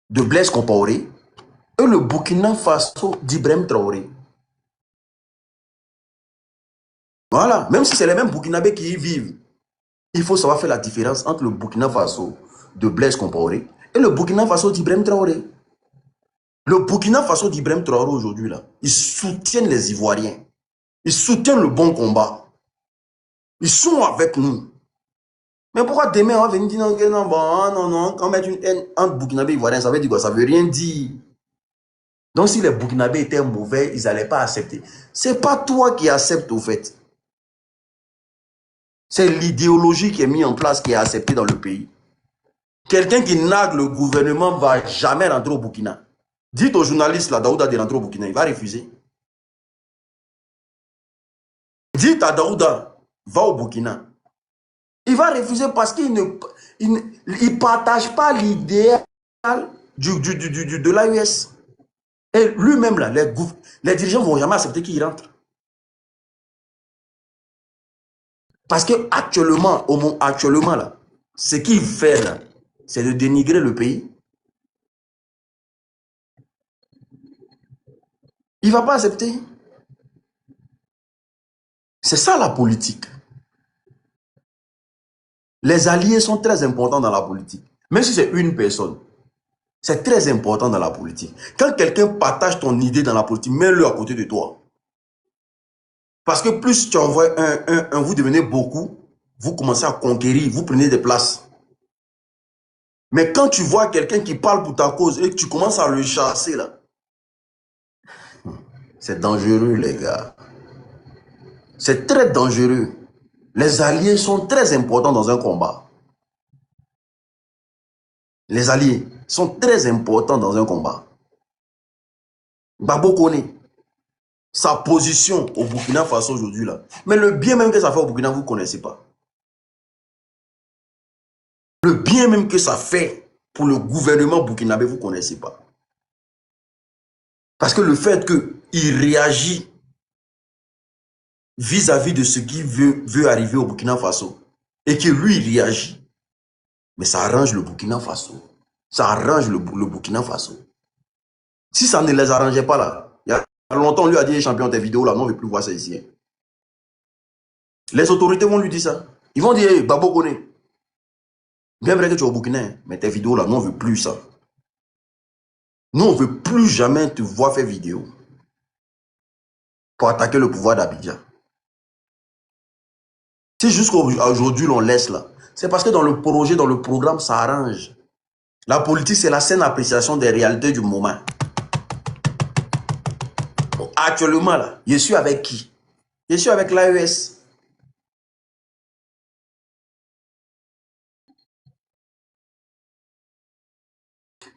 de Blaise Compaoré et le Burkina Faso d'Ibrahim Traoré. Voilà, même si c'est les mêmes Burkinabés qui y vivent, il faut savoir faire la différence entre le Burkina Faso de Blaise Compaoré et le Burkina Faso d'Ibrahim Traoré. Le Burkina Faso d'Ibrahim Traoré aujourd'hui, là, ils soutiennent les Ivoiriens. Ils soutiennent le bon combat. Ils sont avec nous. Mais pourquoi demain on va venir dire non, non, quand on met une haine entre Burkinabé et Ivoirien, ça veut dire quoi? Ça veut rien dire. Donc si les Burkinabés étaient mauvais, ils n'allaient pas accepter. C'est pas toi qui acceptes au fait. C'est l'idéologie qui est mise en place, qui est acceptée dans le pays. Quelqu'un qui nargue le gouvernement ne va jamais rentrer au Burkina. Dites aux journalistes, là, Daouda, de rentrer au Burkina, il va refuser. Dites à Daouda, va au Burkina. Il va refuser parce qu'il ne partage pas l'idéal de l'AES. Et lui-même, là, les dirigeants ne vont jamais accepter qu'il rentre. Parce qu'actuellement, là, ce qu'il fait là, c'est de dénigrer le pays. Il ne va pas accepter. C'est ça la politique. Les alliés sont très importants dans la politique. Même si c'est une personne, c'est très important dans la politique. Quand quelqu'un partage ton idée dans la politique, mets-le à côté de toi. Parce que plus tu envoies un, vous devenez beaucoup, vous commencez à conquérir, vous prenez des places. Mais quand tu vois quelqu'un qui parle pour ta cause et que tu commences à le chasser là, c'est dangereux les gars. C'est très dangereux. Les alliés sont très importants dans un combat. Les alliés sont très importants dans un combat. Babo connaît sa position au Burkina Faso aujourd'hui là. Mais le bien même que ça fait au Burkina, vous ne connaissez pas. Le bien même que ça fait pour le gouvernement burkinabé, vous ne connaissez pas. Parce que le fait qu'il réagit vis-à-vis de ce qui veut arriver au Burkina Faso et que lui il réagit, mais ça arrange le Burkina Faso. Ça arrange le Burkina Faso. Si ça ne les arrangeait pas là, il y a longtemps on lui a dit champion tes vidéos là, non on ne veut plus voir ça ici. Les autorités vont lui dire ça. Ils vont dire, hey, Babo connaît. Bien vrai que tu es au Burkina, mais tes vidéos là, nous on ne veut plus ça. Nous on ne veut plus jamais te voir faire vidéo pour attaquer le pouvoir d'Abidjan. Si jusqu'à aujourd'hui on laisse là, c'est parce que dans le projet, dans le programme, ça arrange. La politique, c'est la saine appréciation des réalités du moment. Actuellement là, je suis avec qui? Je suis avec l'AES.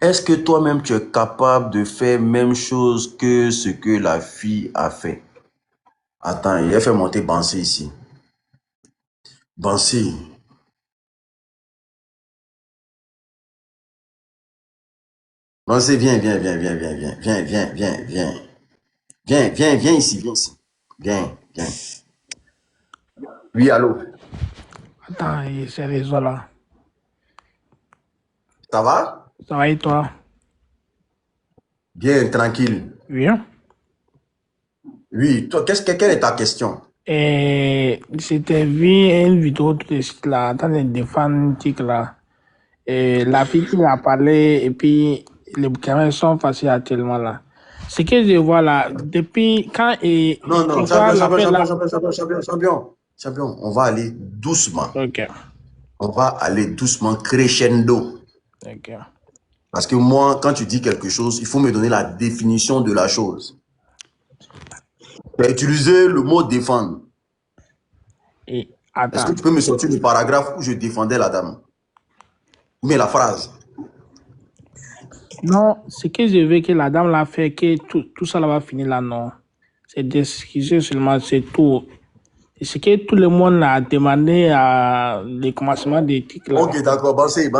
Est-ce que toi-même tu es capable de faire même chose que ce que la fille a fait? Attends, il a fait monter Bansé ici. Bansé. Bansé, viens ici, viens. Oui, allô? Attends, c'est réseau là. Ça va? Ça va et toi? Bien, tranquille. Oui. Oui, toi, quelle est ta question? C'était vu une vidéo tout de suite là, dans les défense là. La fille qui a parlé et puis les caméras sont faciles actuellement là. Ce que je vois là, depuis quand Non, champion, on va aller doucement. Ok. On va aller doucement, crescendo. Ok. Parce que moi, quand tu dis quelque chose, il faut me donner la définition de la chose. Tu as utilisé le mot défendre. Est-ce que tu peux me sortir le paragraphe où je défendais la dame? Mais la phrase. Non, ce que je veux que la dame l'a fait, que tout ça là va finir là, non. C'est d'excuser seulement, c'est tout. Et ce que tout le monde a demandé à le commencement des trucs là. Ok, d'accord. Bansé,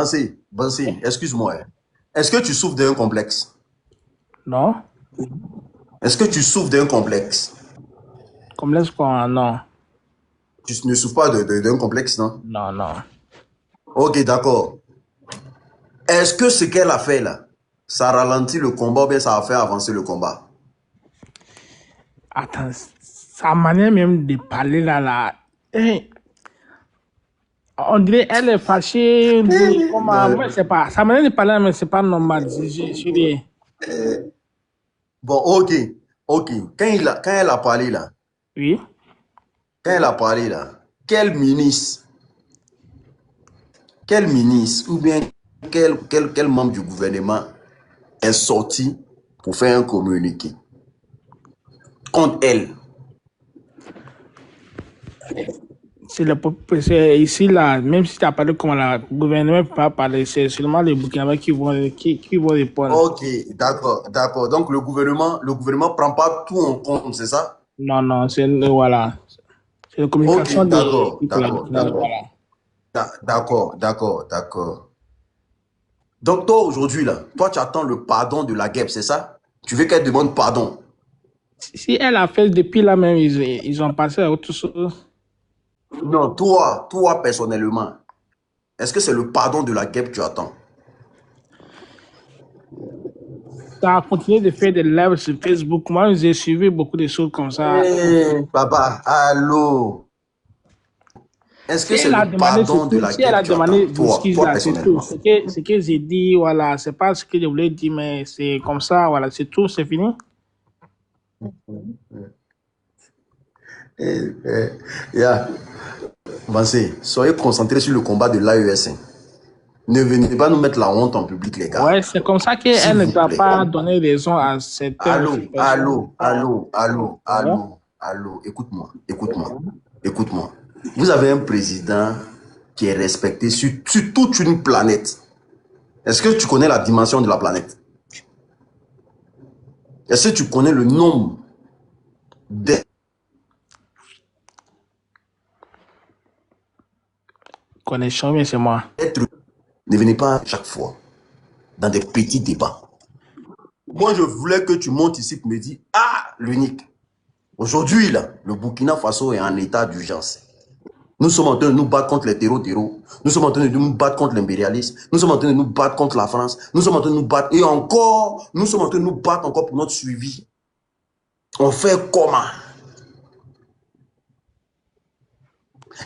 excuse-moi. Est-ce que tu souffres d'un complexe? Non? Est-ce que tu souffres d'un complexe? Complexe quoi? Non. Tu ne souffres pas d'un complexe, non? Non, non. Ok, d'accord. Est-ce que ce qu'elle a fait là, ça ralentit le combat ou bien ça a fait avancer le combat? Attends, sa manière même de parler là, eh, on dirait elle est fâchée. Moi, je sais pas. Sa manière de parler, mais c'est pas normal. Je dis, Bon, ok. Quand elle a parlé là, oui. quel ministre ou bien quel membre du gouvernement est sorti pour faire un communiqué contre elle? C'est ici là, même si tu as parlé comme le gouvernement ne peut pas parler, c'est seulement les Burkinabés qui vont répondre. Ok, d'accord. Donc le gouvernement prend pas tout en compte, c'est ça? Non, voilà. C'est la Ok, communication des d'accord, people là, d'accord, d'accord. voilà. D'accord. Donc toi aujourd'hui là, toi tu attends le pardon de la guêpe, c'est ça? Tu veux qu'elle demande pardon? Si elle a fait depuis là même, ils ont passé à autre chose. Non, toi personnellement, est-ce que c'est le pardon de la guêpe que tu attends? Ça a continué de faire des lives sur Facebook. Moi, j'ai suivi beaucoup de choses comme ça. Papa, allô? Est-ce Si que c'est elle a le demandé, c'est pardon de tout. la Si elle guêpe a que tu attends? demandé des excuses Toi là, c'est tout. personnellement. Ce que j'ai dit, voilà, c'est pas ce que je voulais dire, mais c'est comme ça, voilà, c'est tout, c'est fini. Yeah. Avancez. Soyez concentrés sur le combat de l'AES. Ne venez pas nous mettre la honte en public, les gars. Ouais, c'est comme ça S'il qu'elle ne vous doit plaît. pas donner raison à certaines Allô, autres personnes. allô, allô, allô, Ouais. allô. Écoute-moi. Vous avez un président qui est respecté sur toute une planète. Est-ce que tu connais la dimension de la planète? Est-ce que tu connais le nombre d'êtres? Connexion, mais c'est moi. Ne venez pas chaque fois dans des petits débats. Moi, je voulais que tu montes ici pour me dire, ah, l'unique. Aujourd'hui, là, le Burkina Faso est en état d'urgence. Nous sommes en train de nous battre contre les terreaux. Nous sommes en train de nous battre contre l'impérialisme. Nous sommes en train de nous battre contre la France. Nous sommes en train de nous battre. Et encore, nous sommes en train de nous battre encore pour notre suivi. On fait comment?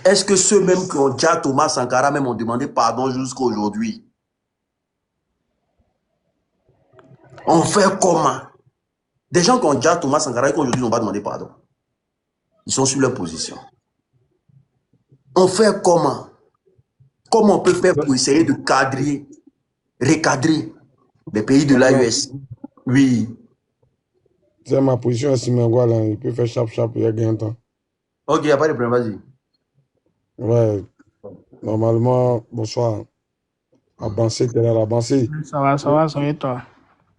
Est-ce que ceux mêmes qui ont dit à Thomas Sankara même ont demandé pardon jusqu'à aujourd'hui? On fait comment? Des gens qui ont dit à Thomas Sankara et qui aujourd'hui n'ont pas demandé pardon. Ils sont sur leur position. On fait comment? Comment on peut faire pour essayer de recadrer les pays de l'AES? Oui. C'est ma position à Simangwa, là. Il peut faire chap, il y a gain de temps. Ok, il n'y a pas de problème, vas-y. Ouais. Normalement, bonsoir. Avancé, t'es là, avancé. Ça va, et toi?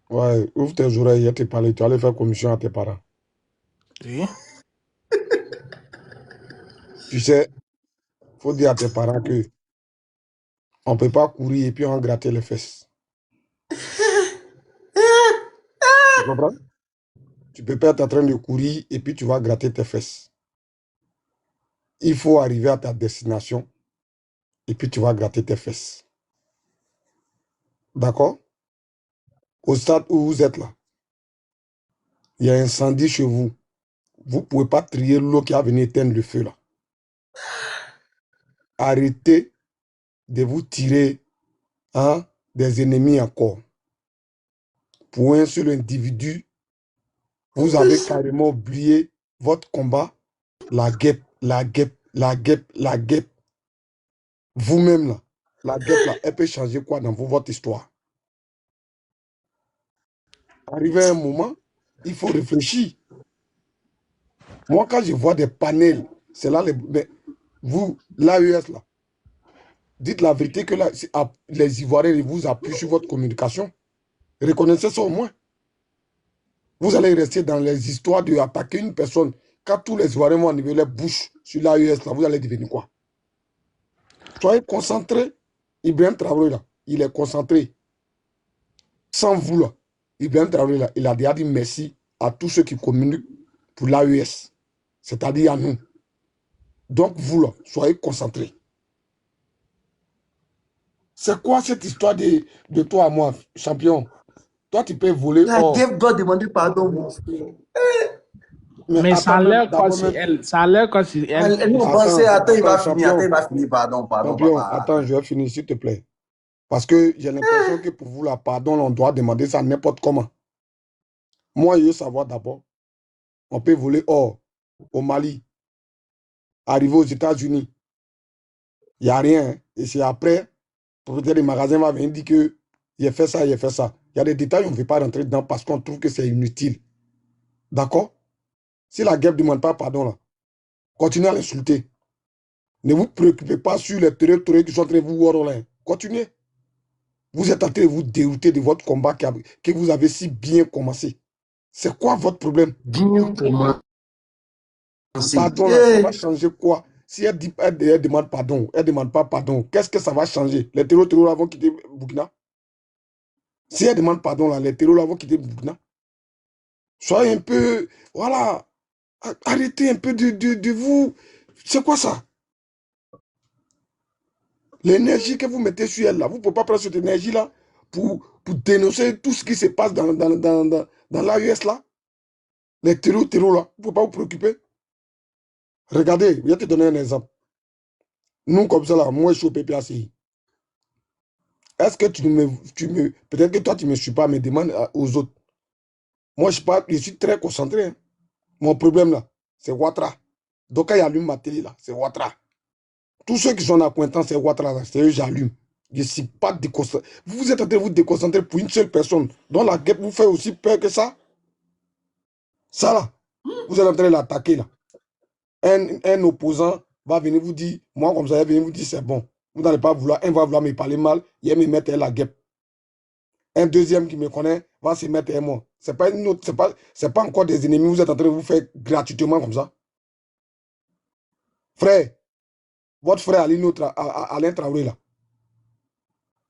Ouais, ouvre tes oreilles, il te parler. Tu allais faire commission à tes parents. Oui. Tu sais, faut dire à tes parents que on ne peut pas courir et puis on gratter les fesses. Tu comprends? Tu peux pas être en train de courir et puis tu vas gratter tes fesses. Il faut arriver à ta destination et puis tu vas gratter tes fesses. D'accord? Au stade où vous êtes là, il y a un incendie chez vous. Vous ne pouvez pas trier l'eau qui a venu éteindre le feu là. Arrêtez de vous tirer des ennemis encore. Pour un seul individu, vous avez carrément oublié votre combat, la guêpe. Vous-même là, la guêpe là, elle peut changer quoi dans votre histoire? Arrivé à un moment, il faut réfléchir. Moi, quand je vois des panels, c'est là, vous, l'AES là, dites la vérité que là, les Ivoiriens vous appuient sur votre communication. Reconnaissez ça au moins. Vous allez rester dans les histoires de attaquer une personne. Quand tous les Ivoiriens vont enlever les bouches sur l'AES, là, vous allez devenir quoi? Soyez concentrés. Ibrahim Traoré, là, il est concentré. Sans vous, là, Ibrahim Traoré, là, il a déjà dit merci à tous ceux qui communiquent pour l'AES, c'est-à-dire à nous. Donc, vous, là, soyez concentrés. C'est quoi cette histoire de toi à moi, champion? Toi, tu peux voler. La guerre doit demander pardon. Mais ça a l'air comme si elle. Ça a l'air comme si elle. Elle nous pensait, attends, il va finir, pardon, champion, papa. Attends, je vais finir, s'il te plaît. Parce que j'ai l'impression que pour vous, là, pardon, on doit demander ça n'importe comment. Moi, je veux savoir d'abord, on peut voler or au Mali, arriver aux États-Unis. Il n'y a rien. Hein. Et c'est après, le propriétaire des magasins va venir dire que il a fait ça, il a fait ça. Il y a des détails, on ne veut pas rentrer dedans parce qu'on trouve que c'est inutile. D'accord? Si la guerre ne demande pas pardon, là, continuez à l'insulter. Ne vous préoccupez pas sur les territoires qui sont en train de vous voir là. Continuez. Vous êtes en train de vous dérouter de votre combat que vous avez si bien commencé. C'est quoi votre problème? Bien commencé. Pardon, là, ça va changer quoi? Si elle demande pardon, elle ne demande pas pardon, qu'est-ce que ça va changer? Les terroristes vont quitter Burkina? Si elle demande pardon, là, les terroristes vont quitter Burkina? Soyez un peu, voilà, arrêtez un peu de vous. C'est quoi ça? L'énergie que vous mettez sur elle, là, vous ne pouvez pas prendre cette énergie-là pour dénoncer tout ce qui se passe dans l'AES, là. Les terroristes, là, vous ne pouvez pas vous préoccuper. Regardez, je vais te donner un exemple. Nous, comme ça, là, moi, je suis au PPACI. Est-ce que peut-être que toi, tu ne me suis pas, mais demande aux autres. Moi, je suis très concentré. Hein. Mon problème, là, c'est Ouattara. Donc, quand il allume ma télé, là, c'est Ouattara. Tous ceux qui sont en accointance, c'est Ouattara, là, c'est eux, j'allume. Je ne suis pas déconcentré. Vous êtes en train de vous déconcentrer pour une seule personne, dont la guerre vous fait aussi peur que ça. Ça, là, vous êtes en train de l'attaquer, là. Un opposant va venir vous dire, moi, comme ça, il va venir vous dire, c'est bon. Vous n'allez pas vouloir, un va vouloir me parler mal, il va me mettre la guêpe. Un deuxième qui me connaît va se mettre à moi. Ce n'est pas encore des ennemis, vous êtes en train de vous faire gratuitement comme ça. Frère, votre frère Alain Traoré là,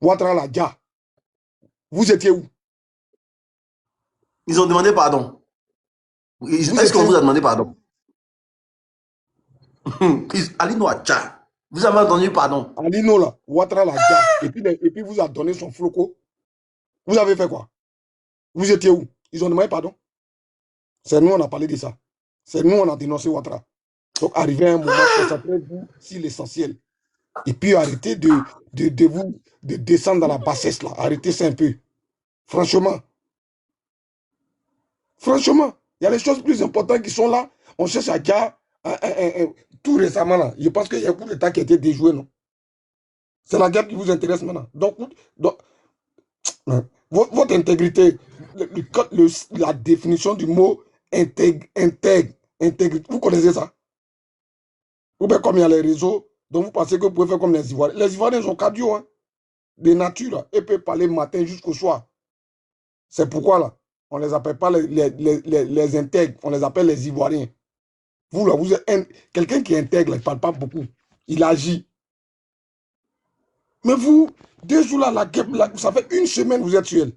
Ouattara là, déjà, vous étiez où? Ils ont demandé pardon. Est-ce qu'on vous a demandé pardon? Alino Adja, vous avez entendu pardon? Alino là, Ouattara là, déjà, et puis vous a donné son floco. Vous avez fait quoi? Vous étiez où? Ils ont demandé pardon. C'est nous, on a parlé de ça. C'est nous, on a dénoncé Ouattara. Donc, arrivé à un moment, concentrez-vous sur l'essentiel. Et puis, arrêtez de descendre dans la bassesse, là. Arrêtez ça un peu. Franchement. Franchement, il y a les choses plus importantes qui sont là. On cherche à dire, tout récemment, là. Je pense qu'il y a un coup d'État qui a été déjoué, non? C'est la guerre qui vous intéresse maintenant. Donc votre intégrité, la définition du mot intégrité, vous connaissez ça? Ou bien comme il y a les réseaux, donc vous pensez que vous pouvez faire comme les Ivoiriens. Les Ivoiriens sont cardio, hein, de nature, et peuvent parler matin jusqu'au soir. C'est pourquoi là, on ne les appelle pas les intègres, on les appelle les Ivoiriens. Vous là, vous êtes quelqu'un qui est intègre, il ne parle pas beaucoup, il agit. Mais vous, 2 jours là, la guerre, ça fait 1 semaine vous êtes sur elle.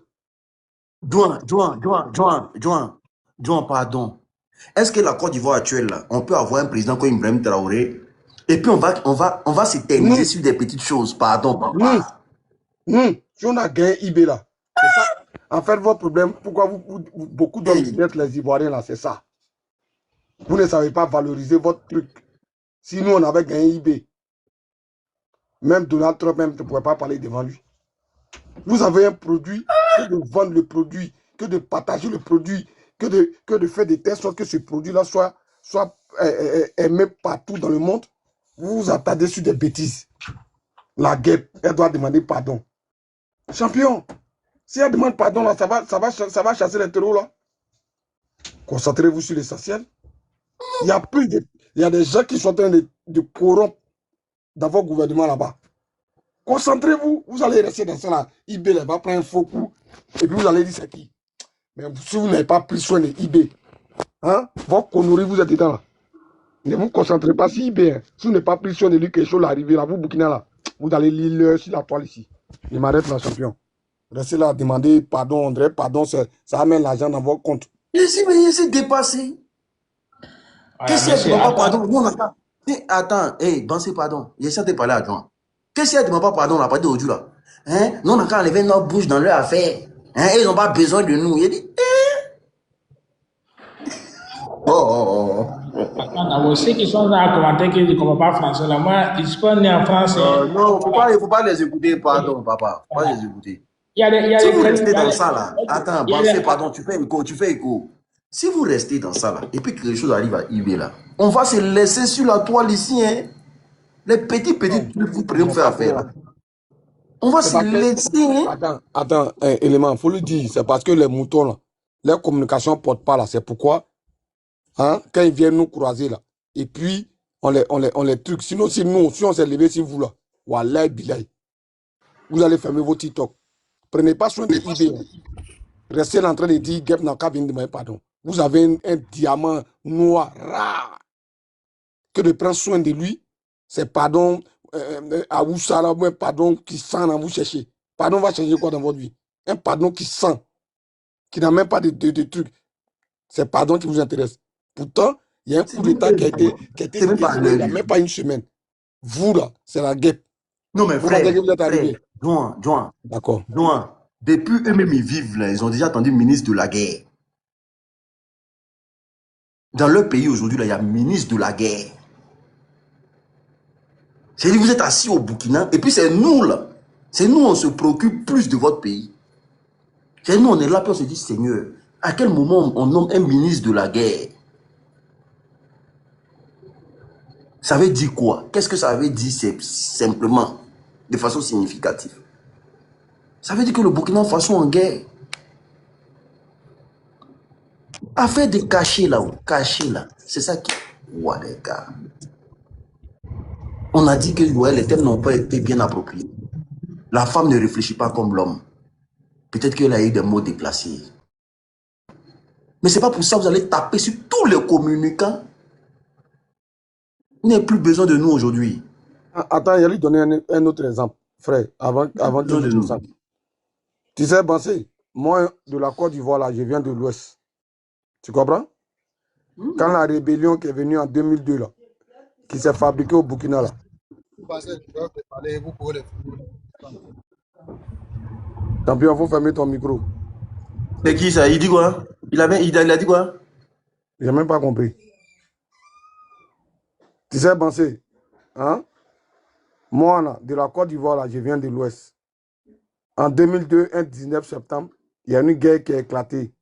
Juan, pardon. Est-ce que la Côte d'Ivoire actuelle, là, on peut avoir un président comme Ibrahim Traoré et puis on va s'éterniser sur des petites choses, pardon, papa. Si on a gagné IB là, c'est ça. En fait, votre problème, pourquoi beaucoup d'hommes mettent les Ivoiriens là, c'est ça. Vous ne savez pas valoriser votre truc. Si nous, on avait gagné IB, même Donald Trump même ne pourrait pas parler devant lui. Vous avez un produit, que de vendre le produit, que de partager le produit, que de faire de telle sorte que ce produit-là soit aimé partout dans le monde. Vous vous attardez sur des bêtises. La guerre, elle doit demander pardon. Champion, si elle demande pardon, là, ça va chasser les terreaux, là. Concentrez-vous sur l'essentiel. Il y a des gens qui sont en train de corrompre dans votre gouvernement là-bas. Concentrez-vous, vous allez rester dans ça là. IB va prendre un faux coup. Et puis vous allez dire c'est qui. Mais si vous n'avez pas pris soin de IB, hein, votre connerie, vous êtes dedans là. Ne vous concentrez pas sur IB. Hein. Si vous n'avez pas pris soin de lui, quelque chose arrive là, vous Burkina là, vous allez lire sur la toile ici. Il m'arrête là, champion. Restez là, demandez pardon, André, pardon, ça amène l'argent dans votre compte. Laissez dépassé. Qu'est-ce qu'il y a de papa, pardon? Non, attends. Attends, hey, Bansé, pardon. J'essaie de parler à toi. Qu'est-ce qu'il y a de papa, pardon, on n'a pas dit aujourd'hui là? Hein? Nous, on a qu'à enlever notre bouche dans leur affaire. Hein? Ils n'ont pas besoin de nous. Il a dit, Attends, ceux qui sont là à commenter qu'ils ne comprennent pas français, là, moi, ils sont nés en France. non, il ne faut pas les écouter, pardon, papa. Il ne faut pas les écouter. Il y a Si des vous restez crédits. dans ça là, attends, Bansé, pardon, tu fais écho. Si vous restez dans ça là, et puis quelque chose arrive à IB là, on va se laisser sur la toile ici, hein. Les petits trucs que vous prenez pour faire affaire là. On va se laisser, hein. Attends, élément, il faut le dire, c'est parce que les moutons là, leur communication ne porte pas là, c'est pourquoi, hein, quand ils viennent nous croiser là, et puis on les trucs, sinon si on s'est levé sur vous là, wallah bilay, vous allez fermer vos TikTok. Prenez pas soin de IB. Hein. Restez en train de dire, Gep n'a qu'à venir demander pardon. Vous avez un diamant noir rare. Que de prendre soin de lui, c'est pardon à vous, ça, un pardon qui sent dans vous chercher. Pardon va changer quoi dans votre vie? Un pardon qui sent, qui n'a même pas de trucs. C'est pardon qui vous intéresse. Pourtant, il y a un coup d'État qui a été décidé il n'y a même pas une semaine. Vous, là, c'est la guêpe. Non, mais frère, vous êtes arrivé. Join. D'accord. Join. Depuis eux-mêmes, ils vivent là. Ils ont déjà entendu ministre de la guerre. Dans leur pays aujourd'hui, là, il y a ministre de la guerre. C'est-à-dire, vous êtes assis au Burkina, et puis c'est nous, là. C'est nous, on se préoccupe plus de votre pays. C'est nous, on est là, puis on se dit, Seigneur, à quel moment on nomme un ministre de la guerre? Ça veut dire quoi? Qu'est-ce que ça veut dire simplement, de façon significative? Ça veut dire que le Burkina Faso en guerre. Affaire de cacher là, c'est ça qui... Ouais, les gars. On a dit que ouais, les thèmes n'ont pas été bien appropriés. La femme ne réfléchit pas comme l'homme. Peut-être qu'elle a eu des mots déplacés. Mais c'est pas pour ça que vous allez taper sur tous les communicants. Vous n'avez plus besoin de nous aujourd'hui. Attends, il y a lui donner un autre exemple, frère, avant que tu ça. Tu sais, Bansé, moi, de la Côte d'Ivoire, là, je viens de l'Ouest. Tu comprends? Quand la rébellion qui est venue en 2002, là, qui s'est fabriquée au Burkina, là. Tant pis, il faut fermer ton micro. C'est qui ça? Il dit quoi? Il a dit quoi? J'ai même pas compris. Tu sais, Bansé, hein? Moi, là, de la Côte d'Ivoire, là, je viens de l'Ouest. En 2002, un 19 septembre, il y a une guerre qui a éclaté.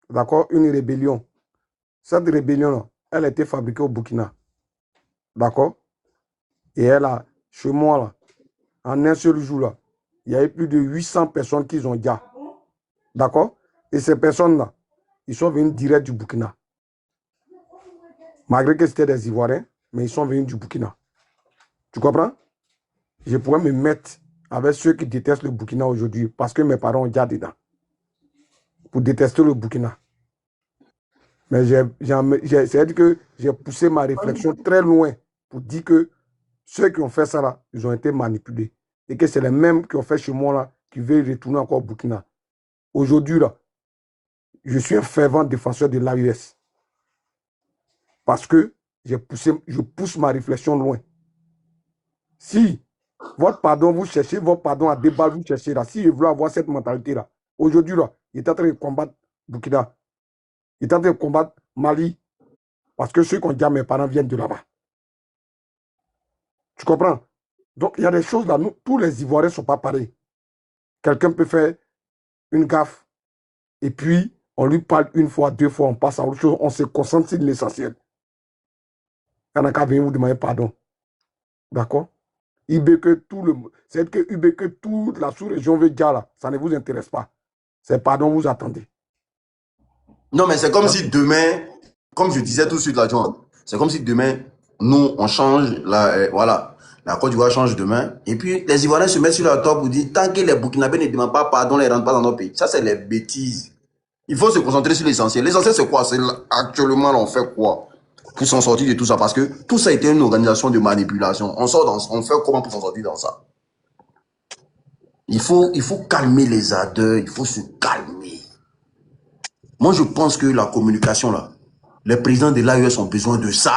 D'accord? Une rébellion. Cette rébellion-là, elle a été fabriquée au Burkina. D'accord? Et elle a, chez moi, là, en un seul jour, là, il y a eu plus de 800 personnes qui ont déjà. D'accord? Et ces personnes-là, ils sont venus direct du Burkina. Malgré que c'était des Ivoiriens, mais ils sont venus du Burkina. Tu comprends? Je pourrais me mettre avec ceux qui détestent le Burkina aujourd'hui parce que mes parents ont déjà dedans. Pour détester le Burkina. Mais c'est-à-dire que j'ai poussé ma réflexion très loin pour dire que ceux qui ont fait ça là, ils ont été manipulés. Et que c'est les mêmes qui ont fait chez moi là, qui veulent retourner encore au Burkina. Aujourd'hui là, je suis un fervent défenseur de l'AES. Parce que je pousse ma réflexion loin. Si votre pardon, vous cherchez votre pardon à débat, vous cherchez là. Si je veux avoir cette mentalité là, aujourd'hui là, il est en train de combattre Burkina. Il est en train de combattre Mali. Parce que ceux qui ont dit à mes parents viennent de là-bas. Tu comprends? Donc, il y a des choses là, tous les Ivoiriens ne sont pas pareils. Quelqu'un peut faire une gaffe et puis on lui parle une fois, deux fois, on passe à autre chose, on se concentre sur l'essentiel. Il y en a qu'à venir vous demander pardon. D'accord? C'est que toute la sous-région veut dire là, ça ne vous intéresse pas. C'est pardon, vous attendez. Non, mais c'est comme si demain, comme je disais tout de suite là, John, c'est comme si demain, nous, on change voilà, La Côte d'Ivoire change demain. Et puis, les Ivoiriens se mettent sur la top pour dire, tant que les Burkinabés ne demandent pas pardon, ils ne rentrent pas dans nos pays. Ça, c'est les bêtises. Il faut se concentrer sur l'essentiel. L'essentiel, c'est quoi? C'est actuellement, on fait quoi pour s'en sortir de tout ça? Parce que tout ça a été une organisation de manipulation. On fait comment pour s'en sortir dans ça? Il faut calmer les ardeurs, il faut se calmer. Moi, je pense que la communication, là, les présidents de l'AES ont besoin de ça.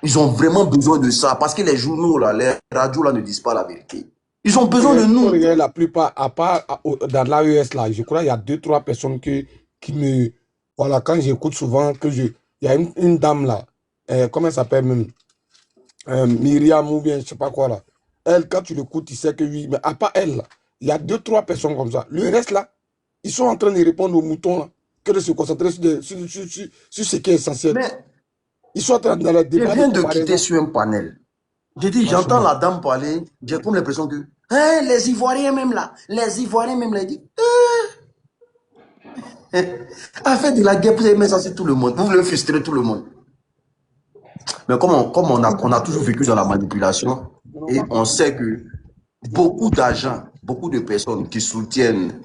Ils ont vraiment besoin de ça. Parce que les journaux, là, les radios, là, ne disent pas la vérité. Ils ont besoin de nous. Regarde, la plupart, à part dans l'AES, là, je crois qu'il y a 2-3 personnes qui me... Voilà, quand j'écoute souvent, il y a une dame, là, comment elle s'appelle même? Myriam ou bien je ne sais pas quoi, là. Elle, quand tu l'écoutes, tu sais que oui. Mais à part elle, là, il y a 2-3 personnes comme ça. Le reste, là, ils sont en train de répondre aux moutons, là, que de se concentrer sur ce qui est essentiel. Mais ils sont en train de dans le débat. Je viens de quitter sur un panel. J'ai dit, j'entends la dame parler, j'ai comme l'impression que hein, les Ivoiriens même là, elle dit à faire de la guerre, vous avez mis ça sur tout le monde, vous voulez frustrer tout le monde. Mais comme on a toujours vécu dans la manipulation, et on sait que beaucoup d'agents, beaucoup de personnes qui soutiennent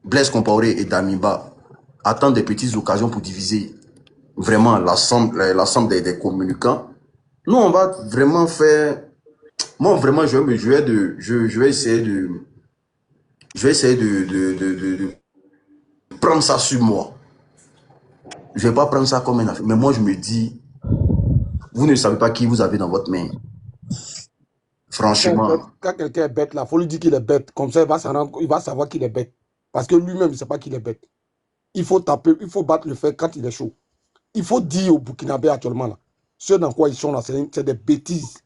Blaise Compaoré et Damiba attendent des petites occasions pour diviser vraiment l'ensemble des communicants. Nous, on va vraiment faire... Moi, vraiment, je vais essayer de prendre ça sur moi. Je ne vais pas prendre ça comme une affaire. Mais moi, je me dis, vous ne savez pas qui vous avez dans votre main. Franchement. Quand quelqu'un est bête, là, il faut lui dire qu'il est bête. Comme ça, il va savoir qu'il est bête. Parce que lui-même, il ne sait pas qu'il est bête. Il faut taper, il faut battre le fer quand il est chaud. Il faut dire aux Burkinabés actuellement, là, ceux dans quoi ils sont là, c'est des bêtises.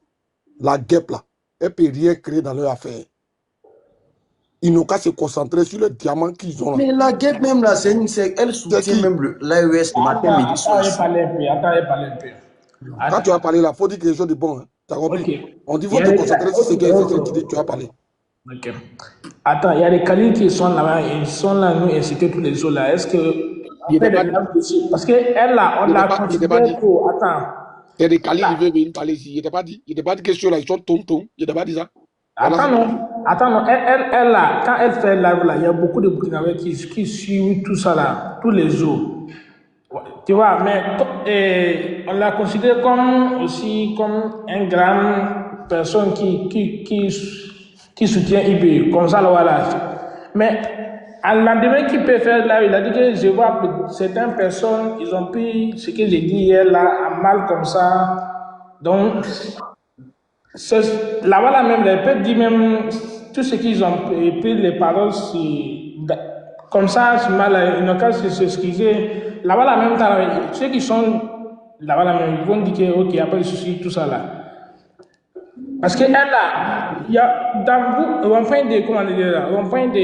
La guêpe, là, elle ne peut rien créer dans leur affaire. Ils n'ont qu'à se concentrer sur le diamant qu'ils ont là. Mais la guêpe même là, elle soutient même l'AES matin, midi, soir. Quand tu as parlé là, il faut dire quelque chose de bon. Hein. Tu as compris? Okay. On dit qu'il faut te concentrer sur ce qui est tu as parlé. Ok. Attends, il y a des Khalil qui sont là-bas, ils sont là, nous, ainsi que tous les autres là. Est-ce que. Parce qu'elle là, on l'a considéré pour. Attends. Il y a des Khalil qui veulent venir parler ici. Il n'était pas dit. Il n'était pas dit question là, ils sont tom-tom. Il n'était pas dit ça. Attends, non. Elle là, quand elle fait live là, il y a beaucoup de Burkinabés qui suivent tout ça là, tous les jours. Tu vois, mais on l'a considéré comme un grand personne qui soutient IB, comme ça, là, voilà. Mais à l'endemain qui peut faire là, il a dit que je vois que certaines personnes, ils ont pris ce que j'ai dit hier là, à mal comme ça. Donc, là-bas là même, elle peut dire même tout ce qu'ils ont pris les paroles, comme ça, ils n'ont qu'à s'excuser. Là-bas, là, même temps, ceux qui sont là-bas, là, même, ils vont dire que, ok, il n'y a pas de souci, tout ça là. Parce qu'elle, là, il y a, dans le rond-point de, comment dire, le rond-point de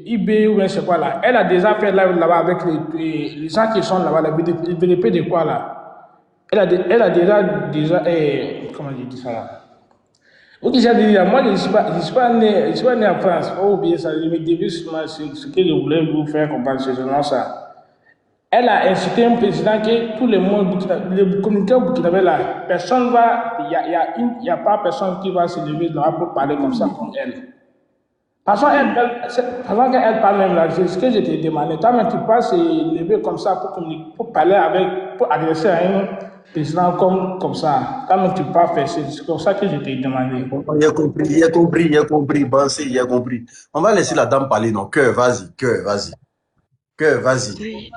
IB ou bien c'est quoi là, elle a déjà fait là-bas avec les gens qui sont là-bas, le BDP de quoi là. Elle a déjà, comment je dis ça là. Ok, j'ai dit, moi, je ne suis pas né en France. Oh, bien ça, je me débute ce que je voulais vous faire comprendre, c'est vraiment ça. Elle a incité un président que tout le monde, les communautés burkinabé là, personne va, il n'y a pas personne qui va se lever là pour parler comme ça comme elle. Parce qu'elle parle même là, c'est ce que je t'ai demandé. Toi, mais tu peux se lever comme ça pour parler pour adresser à un président comme ça. Toi, mais tu peux pas faire, c'est comme ça que je t'ai demandé. Il a compris, Bansé, il a compris. On va laisser la dame parler, non, cœur, vas-y. Oui.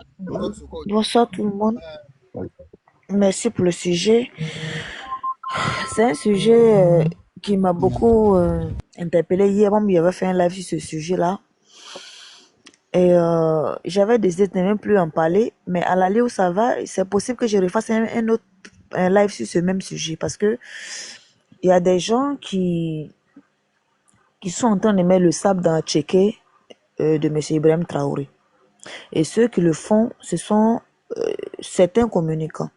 Bonsoir tout le monde. Merci pour le sujet. C'est un sujet qui m'a beaucoup interpellé. Hier, même, j'avais fait un live sur ce sujet-là. Et j'avais décidé de ne même plus en parler. Mais à l'allée où ça va, c'est possible que je refasse un live sur ce même sujet. Parce que il y a des gens qui sont en train de mettre le sable dans la tchéké de M. Ibrahim Traoré. Et ceux qui le font, ce sont certains communicants.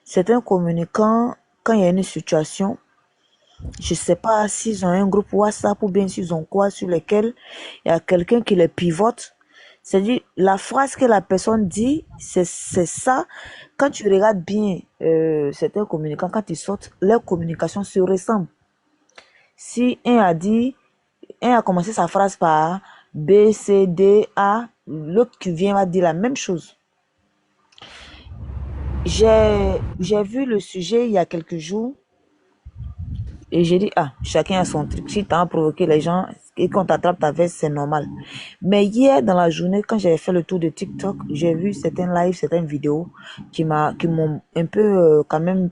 Certains communicants, quand il y a une situation, je ne sais pas s'ils ont un groupe WhatsApp ou bien s'ils ont quoi sur lequel il y a quelqu'un qui les pivote. C'est-à-dire, la phrase que la personne dit, c'est ça. Quand tu regardes bien certains communicants, quand ils sortent, leur communication se ressemble. Si un a commencé sa phrase par B, C, D, A, l'autre qui vient va dire la même chose. J'ai vu le sujet il y a quelques jours et j'ai dit, chacun a son truc. Si tu as provoqué les gens et qu'on t'attrape ta veste, c'est normal. Mais hier, dans la journée, quand j'avais fait le tour de TikTok, j'ai vu certains lives, certaines vidéos qui m'ont un peu quand même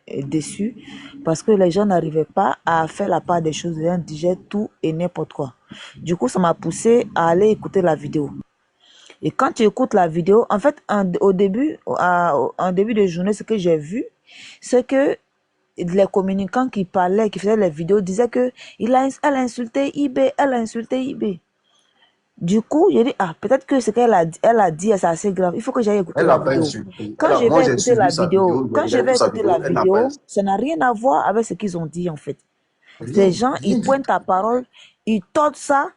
déçu parce que les gens n'arrivaient pas à faire la part des choses. Les gens disaient tout et n'importe quoi. Du coup, ça m'a poussé à aller écouter la vidéo. Et quand tu écoutes la vidéo, en fait, en début de journée, ce que j'ai vu, c'est que les communicants qui parlaient, qui faisaient les vidéos, disaient que elle a insulté IB, elle a insulté IB. Du coup, j'ai dit, peut-être que ce qu'elle a dit, c'est assez grave. Il faut que j'aille écouter la vidéo. Quand je vais écouter la vidéo, ça n'a rien à voir avec ce qu'ils ont dit, en fait. Ces gens, ils pointent ta parole, ils tordent ça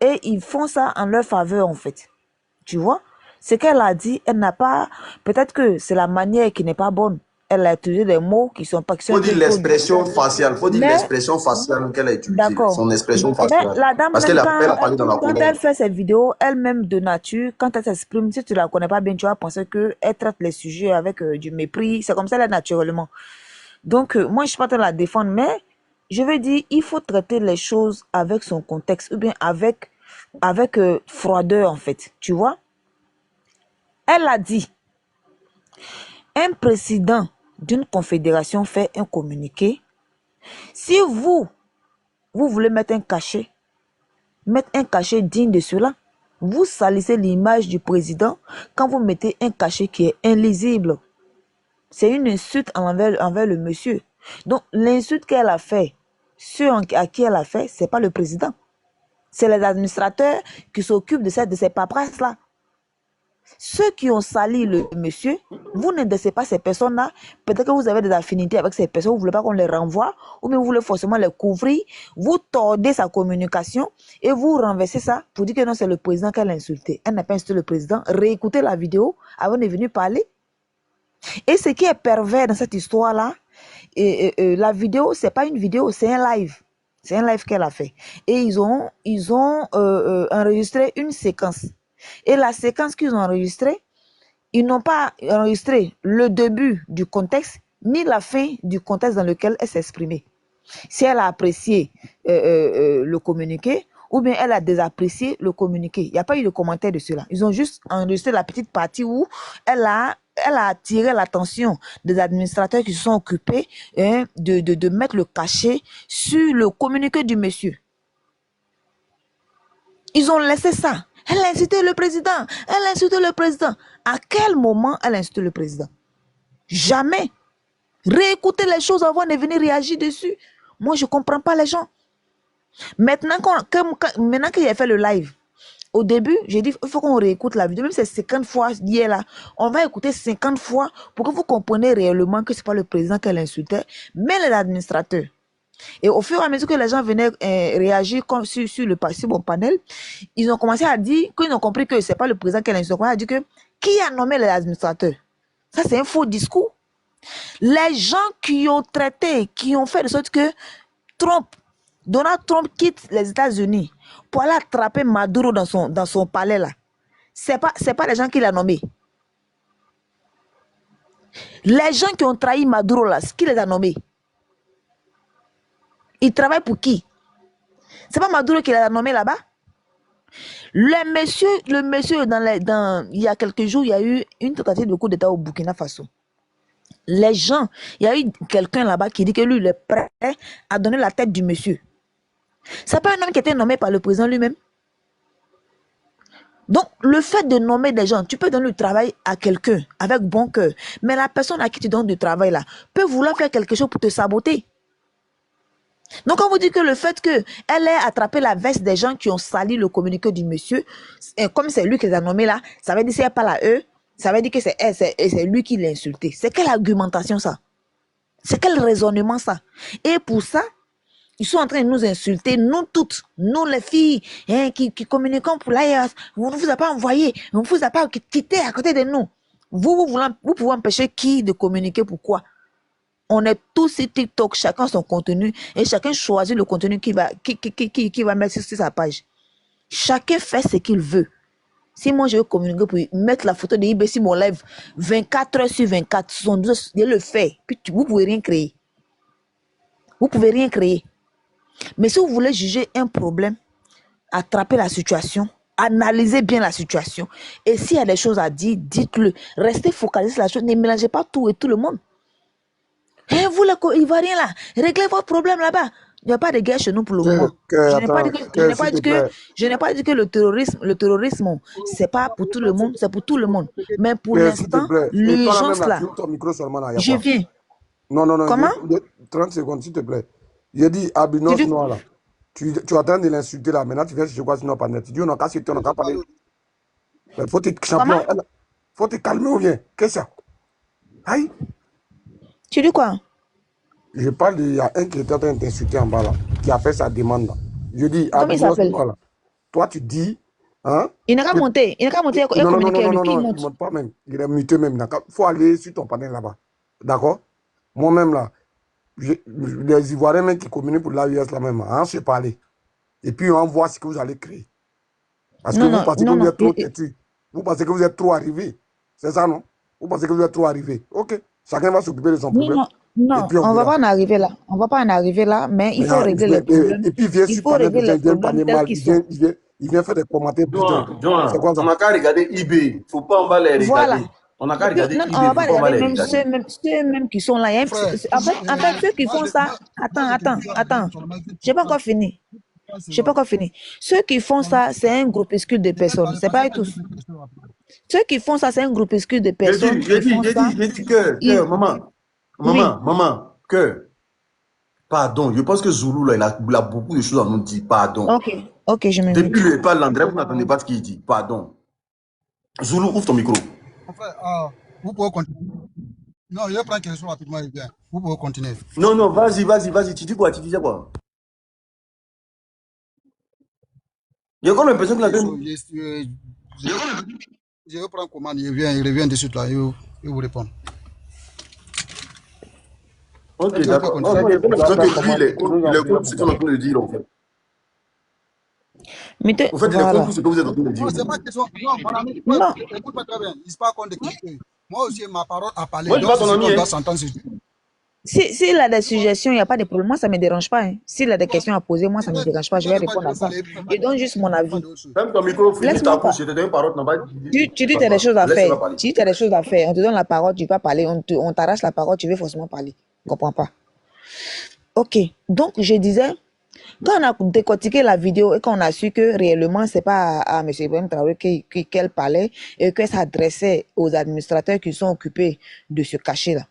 et ils font ça en leur faveur, en fait. Tu vois? Ce qu'elle a dit, elle n'a pas... Peut-être que c'est la manière qui n'est pas bonne. Elle a utilisé des mots qui sont pas... Il faut dire l'expression faciale. Il faut dire l'expression faciale qu'elle a utilisée. D'accord. Son expression faciale. La dame, parce qu'elle a parlé dans la quand elle fait ses vidéos, elle-même de nature, quand elle s'exprime, si tu la connais pas bien, tu vas penser qu'elle traite les sujets avec du mépris. C'est comme ça, elle est naturellement. Donc, moi, je ne suis pas en train de la défendre, mais je veux dire, il faut traiter les choses avec son contexte ou bien avec froideur, en fait. Tu vois? Elle a dit, un président d'une confédération fait un communiqué. Si vous voulez mettre un cachet digne de cela, vous salissez l'image du président quand vous mettez un cachet qui est illisible. C'est une insulte envers le monsieur. Donc, l'insulte qu'elle a fait, ceux à qui elle a fait, ce n'est pas le président. C'est les administrateurs qui s'occupent de ces paperasses-là. Ceux qui ont sali le monsieur, vous ne laissez pas ces personnes-là. Peut-être que vous avez des affinités avec ces personnes, vous ne voulez pas qu'on les renvoie, ou bien vous voulez forcément les couvrir. Vous tordez sa communication et vous renversez ça pour dire que non, c'est le président qu'elle a insulté. Elle n'a pas insulté le président. Réécoutez la vidéo avant de venir parler. Et ce qui est pervers dans cette histoire-là, la vidéo, ce n'est pas une vidéo, c'est un live. C'est un live qu'elle a fait. Et ils ont enregistré une séquence. Et la séquence qu'ils ont enregistrée, ils n'ont pas enregistré le début du contexte, ni la fin du contexte dans lequel elle s'est exprimée. Si elle a apprécié le communiqué, ou bien elle a désapprécié le communiqué. Il n'y a pas eu de commentaire de cela. Ils ont juste enregistré la petite partie où elle a attiré l'attention des administrateurs qui se sont occupés de mettre le cachet sur le communiqué du monsieur. Ils ont laissé ça. Elle a insulté le président. Elle a insulté le président. À quel moment elle a insulté le président? Jamais. Réécoutez les choses avant de venir réagir dessus. Moi, je ne comprends pas les gens. Maintenant qu'il a fait le live, au début, j'ai dit, il faut qu'on réécoute la vidéo. Même c'est 50 fois hier là. On va écouter 50 fois pour que vous compreniez réellement que ce n'est pas le président qu'elle insultait, mais les administrateurs. Et au fur et à mesure que les gens venaient réagir sur mon panel, ils ont commencé à dire qu'ils ont compris que ce n'est pas le président qu'elle insulte. Ils ont dit que qui a nommé les administrateurs? Ça, c'est un faux discours. Les gens qui ont traité, qui ont fait de sorte que Donald Trump quitte les États-Unis pour aller attraper Maduro dans son palais là. Ce n'est pas les gens qui l'ont nommé. Les gens qui ont trahi Maduro là, qui les a nommés? Ils travaillent pour qui? C'est pas Maduro qui l'a nommé là-bas? Le monsieur il y a quelques jours, il y a eu une tentative de coup d'État au Burkina Faso. Les gens, il y a eu quelqu'un là-bas qui dit que lui, il est prêt à donner la tête du monsieur. C'est pas un homme qui a été nommé par le président lui-même. Donc, le fait de nommer des gens, tu peux donner le travail à quelqu'un avec bon cœur, mais la personne à qui tu donnes du travail là peut vouloir faire quelque chose pour te saboter. Donc, on vous dit que le fait qu'elle ait attrapé la veste des gens qui ont sali le communiqué du monsieur, comme c'est lui qui les a nommés là, ça veut dire que si elle parle à eux, ça veut dire que c'est lui qui l'a insulté. C'est quelle argumentation ça? C'est quel raisonnement ça? Et pour ça, Ils sont en train de nous insulter, nous toutes, nous les filles hein, qui communiquons pour l'AIS. On ne vous a pas envoyé, on ne vous a pas quitté à côté de nous. Vous pouvez empêcher qui de communiquer? Pourquoi? On est tous sur TikTok, chacun son contenu et chacun choisit le contenu qui va mettre sur sa page. Chacun fait ce qu'il veut. Si moi je veux communiquer pour mettre la photo de IB sur mon live 24 heures sur 24, je le fais. Puis vous ne pouvez rien créer. Vous ne pouvez rien créer. Mais si vous voulez juger un problème, attrapez la situation, analysez bien la situation. Et s'il y a des choses à dire, dites-le. Restez focalisé sur la chose. Ne mélangez pas tout et tout le monde. Et vous, les Ivoiriens là, réglez votre problème là-bas. Il n'y a pas de guerre chez nous pour le moment. Je n'ai pas dit que le terrorisme, ce n'est pas pour tout le monde, c'est pour tout le monde. Mais pour l'instant, l'urgence là, je viens. Non. Comment? 30 secondes, s'il te plaît. J'ai dit, Abinos Noir là. Tu es en train de l'insulter là. Maintenant, tu viens chercher quoi sinon pas net. Tu dis, on n'a qu'à citer, on n'a qu'à parler. Il faut te champion. Faut te calmer ou bien? Qu'est-ce que ça? Aïe. Tu dis quoi? Je parle il y a un qui est en train de t'insulter en bas là, qui a fait sa demande là. Je dis, comment il s'appelle? Là. Toi, tu dis, hein? Il n'a qu'à monter. Il n'a qu'à monter et communiquer avec lui. Non, il ne monte pas même. Il est muté même. Il faut aller sur ton panel là-bas. D'accord? Moi-même là, les Ivoiriens même qui communiquent pour l'AUS là même, on se parler. Et puis on voit ce que vous allez créer. Parce que vous pensez que vous êtes trop têtu. Vous pensez que vous êtes trop arrivé. C'est ça, non? Vous pensez que vous êtes trop arrivé. Ok. Chacun va s'occuper de son problème. Non, on ne va pas en arriver là. On ne va pas en arriver là, mais il faut régler les problèmes. Et puis il vient sur panel, il vient faire des commentaires. C'est quoi ça? On n'a qu'à regarder eBay. Il ne faut pas, on va les regarder. Voilà. On n'a qu'à regarder eBay. On ne va pas regarder même ceux qui sont là. En fait, ceux qui font ça... Attends. Je n'ai pas encore fini. Ceux qui font ça, c'est un groupuscule de personnes. Ce n'est pas tous. Ceux qui font ça, c'est un groupuscule de personnes. J'ai dit que, maman, que, pardon, je pense que Zoulou, là, il a beaucoup de choses à nous dire, pardon. Ok, je me Depuis qu'il parle l'André, vous n'attendez pas ce qu'il dit, pardon. Zoulou, ouvre ton micro. Enfin, vous pouvez continuer. Non, je vais prendre quelque chose rapidement et bien. Vous pouvez continuer. Non, vas-y, tu dis quoi, tu disais quoi? Il y a comme l'impression que la je vais prendre commande, il revient de suite là, il vous répond. Ok, d'accord. Il est ce qu'on est en train de dire, en fait. Mais en fait, il est contre ce que vous êtes en train de dire. Non, c'est pas question. Non, écoute pas très bien. Il ne se passe pas contre qui. Moi aussi, ma parole a parlé. Moi, je ne pas ton ami. S'il a des suggestions, il n'y a pas de problème. Moi, ça ne me dérange pas. Hein. S'il a des questions à poser, moi, ça ne me dérange pas. Je vais répondre à ça. Je donne juste mon avis. Même ton micro, finis ta bouche. Je te donne une parole. Tu dis que tu as des choses à faire. Tu dis que tu as des choses à faire. On te donne la parole, tu ne vas pas parler. On t'arrache la parole, tu veux forcément parler. Je ne comprends pas. Ok. Donc, je disais, quand on a décortiqué la vidéo et qu'on a su que réellement, ce n'est pas à M. Ibrahim Traoré qu'elle parlait et qu'elle s'adressait aux administrateurs qui sont occupés de ce cachet-là.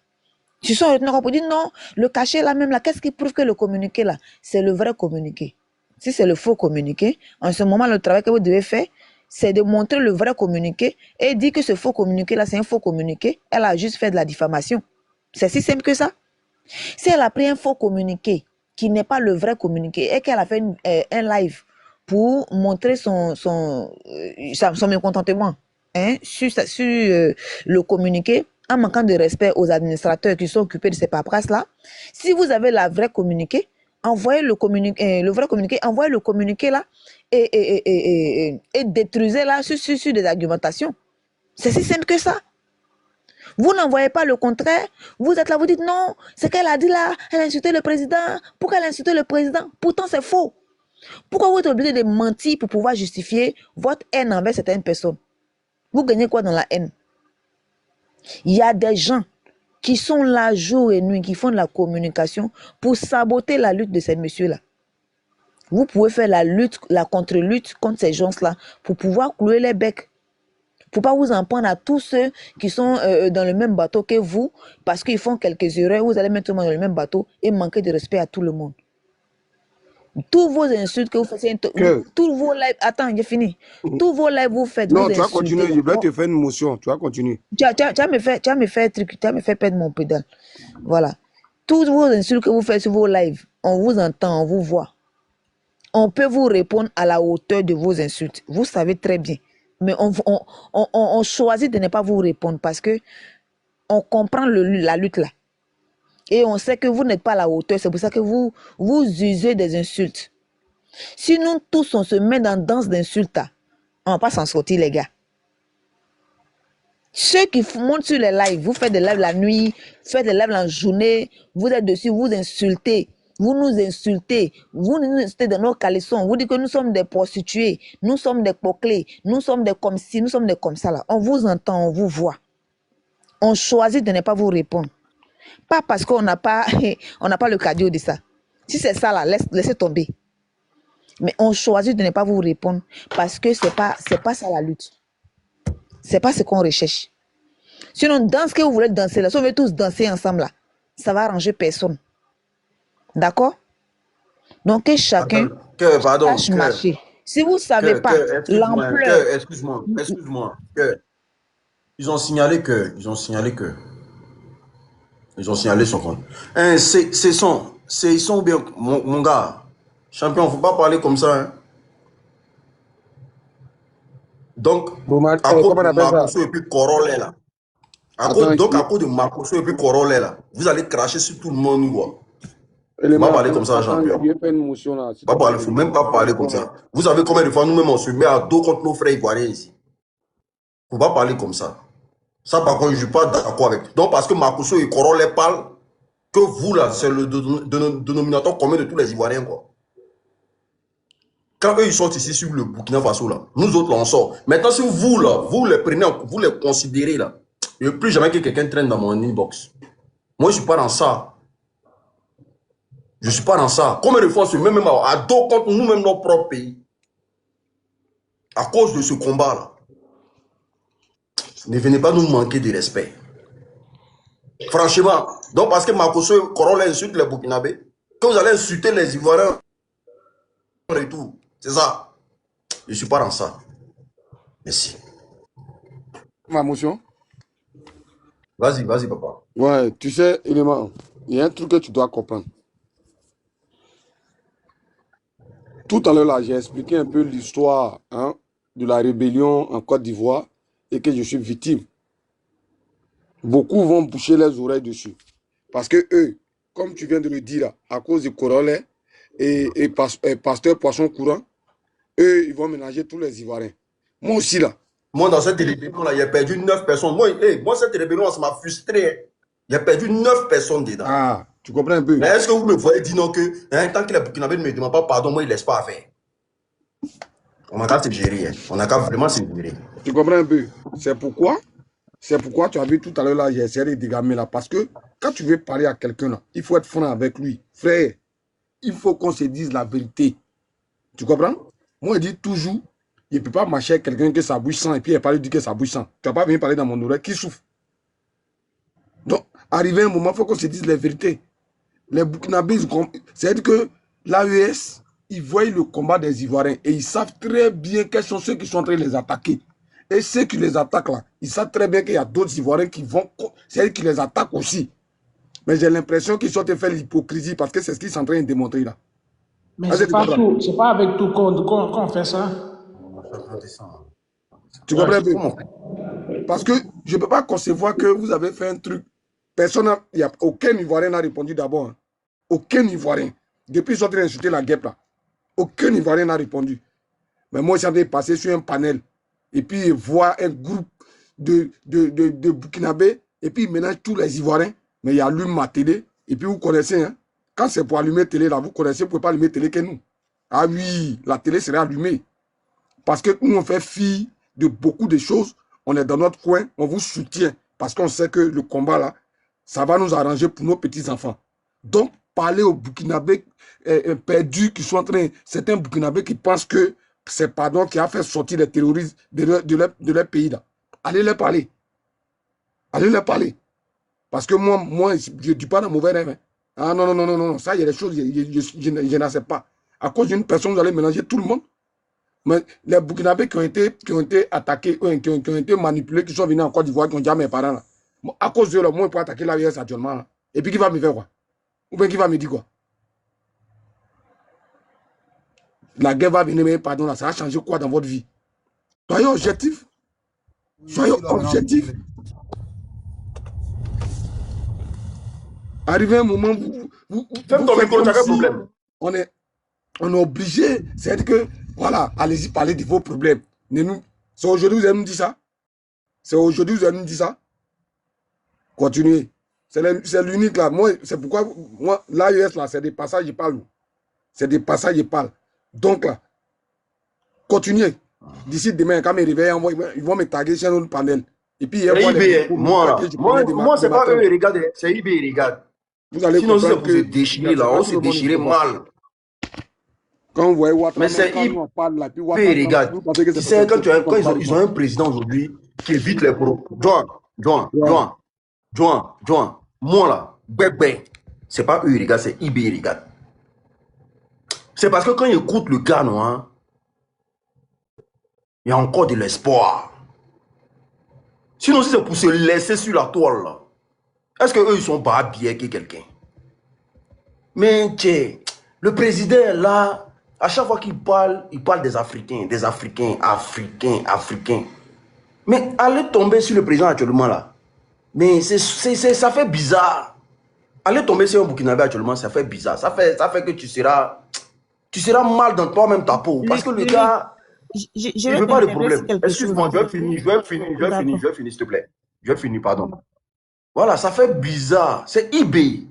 Ils sont retenus pour dire non, le cachet là même là, qu'est-ce qui prouve que le communiqué là, c'est le vrai communiqué. Si c'est le faux communiqué, en ce moment, le travail que vous devez faire, c'est de montrer le vrai communiqué et dire que ce faux communiqué là, c'est un faux communiqué. Elle a juste fait de la diffamation. C'est si simple que ça. Si elle a pris un faux communiqué qui n'est pas le vrai communiqué et qu'elle a fait un live pour montrer son mécontentement sur le communiqué, en manquant de respect aux administrateurs qui sont occupés de ces paperasses-là, si vous avez la vraie communiqué, envoyez le vrai communiqué, envoyez le communiqué là et détruisez-la sur des argumentations. C'est si simple que ça. Vous n'envoyez pas le contraire. Vous êtes là, vous dites non, c'est qu'elle a dit là, elle a insulté le président. Pourquoi elle a insulté le président? Pourtant, c'est faux. Pourquoi vous êtes obligé de mentir pour pouvoir justifier votre haine envers certaines personnes? Vous gagnez quoi dans la haine? Il y a des gens qui sont là jour et nuit, qui font de la communication pour saboter la lutte de ces messieurs-là. Vous pouvez faire la contre-lutte contre ces gens-là pour pouvoir clouer les becs. Pour ne pas vous en prendre à tous ceux qui sont dans le même bateau que vous, parce qu'ils font quelques erreurs, vous allez mettre tout le monde dans le même bateau et manquer de respect à tout le monde. Tous vos insultes que vous faites, tous vos lives, attends, j'ai fini. Tous vos lives, vous faites. Non, tu vas continuer, je vais te faire une motion, tu vas continuer. Tu vas me faire perdre mon pédale. Voilà. Toutes vos insultes que vous faites sur vos lives, on vous entend, on vous voit. On peut vous répondre à la hauteur de vos insultes. Vous savez très bien. Mais on choisit de ne pas vous répondre parce que on comprend la lutte là. Et on sait que vous n'êtes pas à la hauteur. C'est pour ça que vous usez des insultes. Si nous tous, on se met dans danse d'insultes, on ne va pas s'en sortir, les gars. Ceux qui montent sur les lives, vous faites des lives la nuit, faites des lives la journée, vous êtes dessus, vous insultez. Vous nous insultez, vous nous insultez dans nos caleçons, vous dites que nous sommes des prostituées, nous sommes des poclés, nous sommes des comme ci, nous sommes des comme ça là. On vous entend, on vous voit. On choisit de ne pas vous répondre. Pas parce qu'on n'a pas, le cardio de ça. Si c'est ça là, laissez tomber. Mais on choisit de ne pas vous répondre parce que c'est pas ça la lutte. C'est pas ce qu'on recherche. Sinon, dans ce que vous voulez danser là, si on veut tous danser ensemble là, ça va arranger personne. D'accord? Donc, que chacun sache marcher. Si vous ne savez pas l'ampleur... Excuse-moi. Ils ont signalé son compte. Ils sont bien, mon gars. Champion, il ne faut pas parler comme ça. Hein. Donc, à cause de Makosso et puis Corolle là. À cause de Makosso et puis Corolle là. Vous allez cracher sur tout le monde, quoi. Il ne faut pas parler comme ça, champion. Il ne faut même pas parler comme ça. Vous savez combien de fois nous-mêmes on se met à dos contre nos frères ivoiriens ici. Il ne faut pas parler comme ça. Ça, par contre, je ne suis pas d'accord avec. Donc, parce que Makosso et Corolle parlent, que vous, là, c'est le dénominateur commun de tous les Ivoiriens, quoi. Quand eux, ils sortent ici sur le Burkina Faso, là, nous autres, là, on sort. Maintenant, si vous, là, vous les prenez, vous les considérez, là, il n'y a plus jamais que quelqu'un traîne dans mon inbox. Moi, je ne suis pas dans ça. Je ne suis pas dans ça. Combien de fois on se met même à dos contre nous-mêmes, nos propres pays, à cause de ce combat-là. Ne venez pas nous manquer de respect. Franchement, donc parce que Makosso et Corolle insultent les Burkinabés, que vous allez insulter les Ivoiriens et tout. C'est ça. Je ne suis pas dans ça. Merci. Ma motion? Vas-y, papa. Ouais, tu sais, Élément, il y a un truc que tu dois comprendre. Tout à l'heure, là, j'ai expliqué un peu l'histoire de la rébellion en Côte d'Ivoire et que je suis victime. Beaucoup vont boucher les oreilles dessus. Parce que eux, comme tu viens de le dire, là, à cause du Corolle et Pasteur Poisson Courant, eux, ils vont ménager tous les Ivoiriens. Moi aussi, là. Moi, dans cette rébellion-là, j'ai perdu 9 personnes. Moi, cette rébellion, ça m'a frustré. J'ai perdu 9 personnes dedans. Ah, tu comprends un peu? Mais est-ce que vous me voyez dire non que tant que les Burkinabés ne me demandent pas pardon, moi, ils ne laissent pas faire. On a qu'à se gérer. On a qu'à vraiment se gérer. Tu comprends un peu? C'est pourquoi tu as vu tout à l'heure, là, j'ai essayé de dégamer là. Parce que quand tu veux parler à quelqu'un, là, il faut être franc avec lui. Frère, il faut qu'on se dise la vérité. Tu comprends? Moi, je dis toujours, il ne peut pas marcher avec quelqu'un que ça bouge sang et puis il pas lui dire que ça bouge sang. Tu ne vas pas venir parler dans mon oreille qui souffre. Donc, arrivé un moment, il faut qu'on se dise la vérité. Les Burkinabés, c'est-à-dire que l'AES, ils voient le combat des Ivoiriens et ils savent très bien quels sont ceux qui sont en train de les attaquer. Et ceux qui les attaquent là, ils savent très bien qu'il y a d'autres Ivoiriens qui vont, c'est-à-dire qui les attaquent aussi. Mais j'ai l'impression qu'ils sont en train de faire l'hypocrisie parce que c'est ce qu'ils sont en train de démontrer là. Mais c'est pas avec tout qu'on fait ça. Tu comprends bien? Parce que je ne peux pas concevoir que vous avez fait un truc. Personne, il n'y a aucun Ivoirien n'a répondu d'abord. Hein. Aucun Ivoirien. Depuis qu'ils sont en train d'insulter la guêpe là. Aucun Ivoirien n'a répondu. Mais moi, je suis en train de passer sur un panel et puis voir un groupe de Burkinabés et puis ils ménagent tous les Ivoiriens. Mais il allume ma télé et puis vous connaissez, hein, quand c'est pour allumer la télé là, vous connaissez, vous ne pouvez pas allumer la télé que nous. Ah oui, la télé serait allumée. Parce que nous, on fait fi de beaucoup de choses. On est dans notre coin, on vous soutient. Parce qu'on sait que le combat là, ça va nous arranger pour nos petits-enfants. Donc, parler aux Burkinabés perdus qui sont en train... Certains Burkinabés qui pensent que c'est pardon qui a fait sortir les terroristes de leur pays là. Allez leur parler. Allez leur parler. Parce que moi je ne dis pas dans mauvais rêve. Hein. Ah non. Ça, il y a des choses, je n'accepte pas. À cause d'une personne, vous allez mélanger tout le monde. Mais les Burkinabés qui ont été attaqués, qui ont été manipulés, qui sont venus en Côte d'Ivoire, qui ont dit à mes parents, là, à cause de eux, moi, je peux attaquer l'AES actuellement. Là. Et puis, qui va me faire quoi? Ou bien qui va me dire quoi? La guerre va venir, mais pardon, là, ça va changer quoi dans votre vie? Soyez objectif. Soyez objectif. Arrivé un moment, vous Ferme ton micro, tu as un problème. On est obligé. C'est-à-dire que, voilà, allez-y parler de vos problèmes. C'est aujourd'hui que vous allez nous dire ça? C'est aujourd'hui que vous allez nous dire ça? Continuez. C'est l'unique là. Moi, c'est pourquoi, moi, l'AES là, c'est des passages, je parle. C'est des passages, je parle. Donc là, continuez. D'ici demain, quand ils me réveillent, ils vont me taguer sur notre panel. Et puis, moi, c'est pas eux, regardez, c'est IB, regarde. Vous allez sinon, c'est pour se déchirer là, on s'est déchiré mal. Quand vous voyez Ouattara, mais c'est IB, regarde. Tu sais, quand ils ont un président aujourd'hui qui évite les problèmes. Joan, moi là, bébé, c'est pas eux, regarde, c'est IB, regarde. C'est parce que quand ils écoutent le gars, non, hein, il y a encore de l'espoir. Sinon, si c'est pour se laisser sur la toile, là, est-ce qu'eux, ils sont pas bien que quelqu'un? Mais, tchè, le président, là, à chaque fois qu'il parle, il parle des Africains. Mais allez tomber sur le président actuellement, là. Mais ça fait bizarre. Allez tomber sur un Burkinabé actuellement, ça fait bizarre. Ça fait que tu seras mal dans toi-même ta peau. Parce que le gars... Je ne veux pas de problème. Excuse-moi, je vais finir, s'il te plaît. Je vais finir, pardon. Voilà, ça fait bizarre. C'est IB.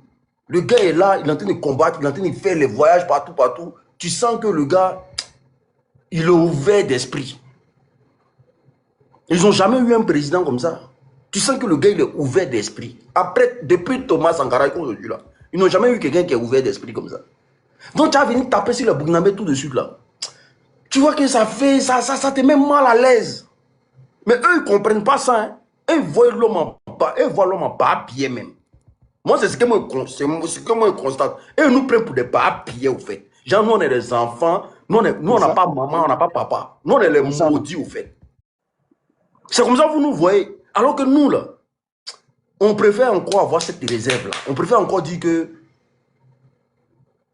Le gars est là, il est en train de combattre, il est en train de faire les voyages partout. Tu sens que le gars, il est ouvert d'esprit. Ils n'ont jamais eu un président comme ça. Tu sens que le gars, il est ouvert d'esprit. Après, depuis Thomas Sankara aujourd'hui, là, ils n'ont jamais eu quelqu'un qui est ouvert d'esprit comme ça. Donc, tu as venu taper sur le Burkinabé tout de suite, là. Tu vois que ça te met mal à l'aise. Mais eux, ils ne comprennent pas ça. Hein. Eux, ils voient l'homme en bas-pied même. Moi, c'est ce que moi je constate. Et ils nous prennent pour des bas-pieds, au fait. Genre, nous, on est des enfants. Nous, on n'a pas maman, on n'a pas papa. Nous, on est les maudits, au fait. C'est comme ça que vous nous voyez. Alors que nous, là, on préfère encore avoir cette réserve-là. On préfère encore dire que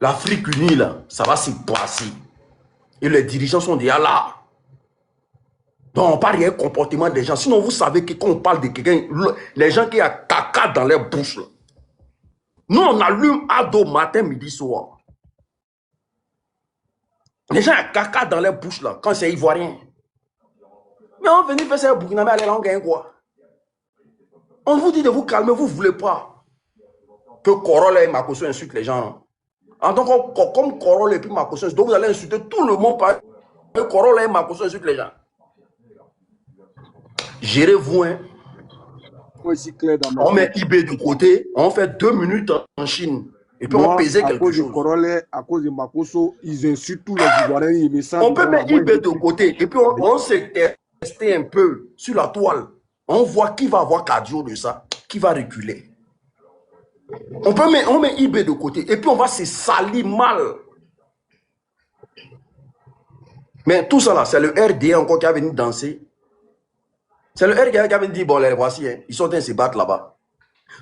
l'Afrique unie, là, ça va se passer. Et les dirigeants sont déjà là. Donc, on parle du comportement des gens. Sinon, vous savez que quand on parle de quelqu'un, les gens qui ont caca dans leur bouche, là. Nous, on allume Ado matin, midi, soir. Les gens ont caca dans leur bouche, là, quand c'est ivoirien. Mais on vient faire ça au Burkinabé, allez, là, on gagne quoi? On vous dit de vous calmer, vous ne voulez pas. Que Corolla et Makosso insultent les gens. En tant que, comme Corolla et puis Makosso, donc vous allez insulter tout le monde par que Corolla et Makosso insultent les gens. Gérez-vous, hein. On met IB de côté, on fait 2 minutes en Chine. Et puis on pèse quelque chose. À cause de Makosso, ils insultent tous les Ivoiriens. On peut mettre IB de côté. Et puis on s'est testé un peu sur la toile. On voit qui va avoir cardio de ça, qui va reculer. On met IB de côté. Et puis on va se salir mal. Mais tout ça là, c'est le RDA encore qui a venu danser. C'est le RDA qui a venu dire, bon, les voici, hein, ils sont en train de se battre là-bas.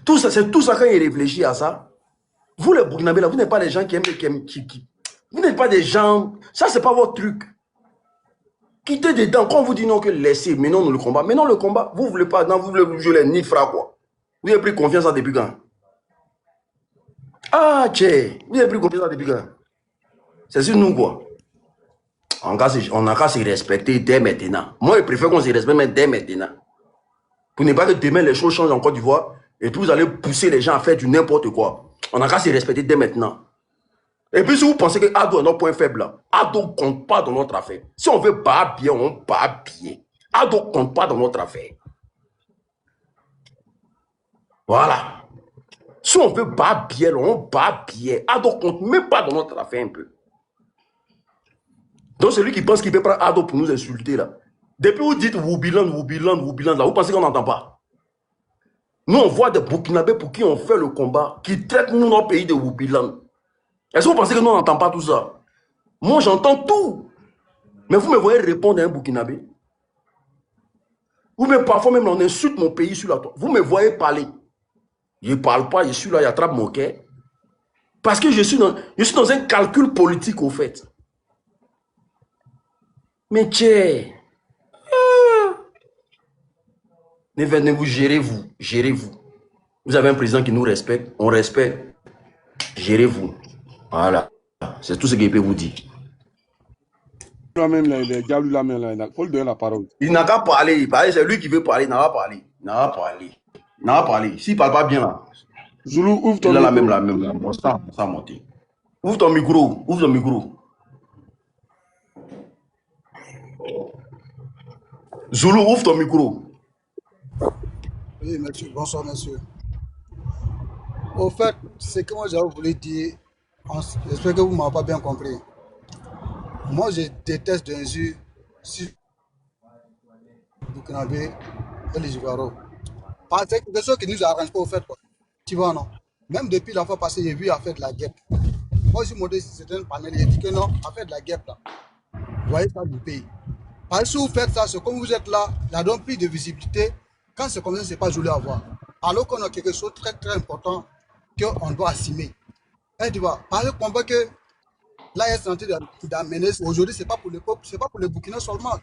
Tout ça, c'est tout ça quand il réfléchit à ça. Vous, les Burkinabés, là, vous n'êtes pas des gens qui aiment, vous n'êtes pas des gens, ça, c'est pas votre truc. Quittez dedans. Quand on vous dit non, que laissez, mais non, le combat. Mais non, le combat, vous ne voulez pas, non, vous voulez jouer les nifras, quoi. Vous avez pris confiance en depuis quand? Ah, tché, vous avez pris confiance en depuis quand? C'est sur nous, quoi. On n'a qu'à se respecter dès maintenant. Moi, je préfère qu'on se respecte mais dès maintenant. Pour ne pas que demain, les choses changent en Côte d'Ivoire et puis vous allez pousser les gens à faire du n'importe quoi. On n'a qu'à se respecter dès maintenant. Et puis, si vous pensez que Ado est notre point faible, là, Ado ne compte pas dans notre affaire. Si on veut pas bien, on bat bien. Ado ne compte pas dans notre affaire. Voilà. Si on veut pas bien, on bat bien. Ado ne compte même pas dans notre affaire un peu. Donc, celui qui pense qu'il peut prendre Ado pour nous insulter, là. Depuis vous dites Woubiland, là, vous pensez qu'on n'entend pas? Nous, on voit des Burkinabés pour qui on fait le combat, qui traitent nous, notre pays de Woubiland. Est-ce que vous pensez que nous, on n'entend pas tout ça? Moi, j'entends tout. Mais vous me voyez répondre à un Burkinabé. Ou même parfois, même, on insulte mon pays sur la toile. Vous me voyez parler. Je ne parle pas, je suis là, il attrape mon cœur. Parce que je suis dans un calcul politique, au fait. Mais tiens, ne vous gérez-vous, gérez-vous. Vous avez un président qui nous respecte, on respecte. Gérez-vous. Voilà. C'est tout ce que je peux vous dire. Même là, il est diable là, il faut lui donner la parole. Il n'a qu'à parler. C'est lui qui veut parler, il n'a pas parlé. Il n'a pas parlé. Il n'a pas parlé. S'il ne parle pas bien là. Zulu, ouvre ton micro. micro. La même. Ça monter. Ouvre ton micro. Ouvre ton micro. Zulu, ouvre ton micro. Oui, monsieur. Bonsoir, monsieur. Au fait, ce que moi j'avais voulu dire, j'espère que vous ne m'avez pas bien compris. Moi, je déteste d'injures sur Burkinabé et les Ivoiriens. Parce que c'est quelque chose qui ne nous arrange pas au fait, quoi. Tu vois, non? Même depuis la fois passée, j'ai vu à faire de la guêpe. Moi, je suis monté sur certains panels, j'ai dit que non, à faire de la guêpe, là. Vous voyez ça du pays. Parce que si vous faites ça, c'est comme vous êtes là, la donne plus de visibilité. Quand c'est comme ça, c'est pas joli à voir. Alors qu'on a quelque chose de très, très important qu'on doit assumer. Et tu vois, par exemple, on voit que là, il est en train d'amener. Aujourd'hui, ce n'est pas pour le peuple, ce n'est pas pour le Burkina seulement.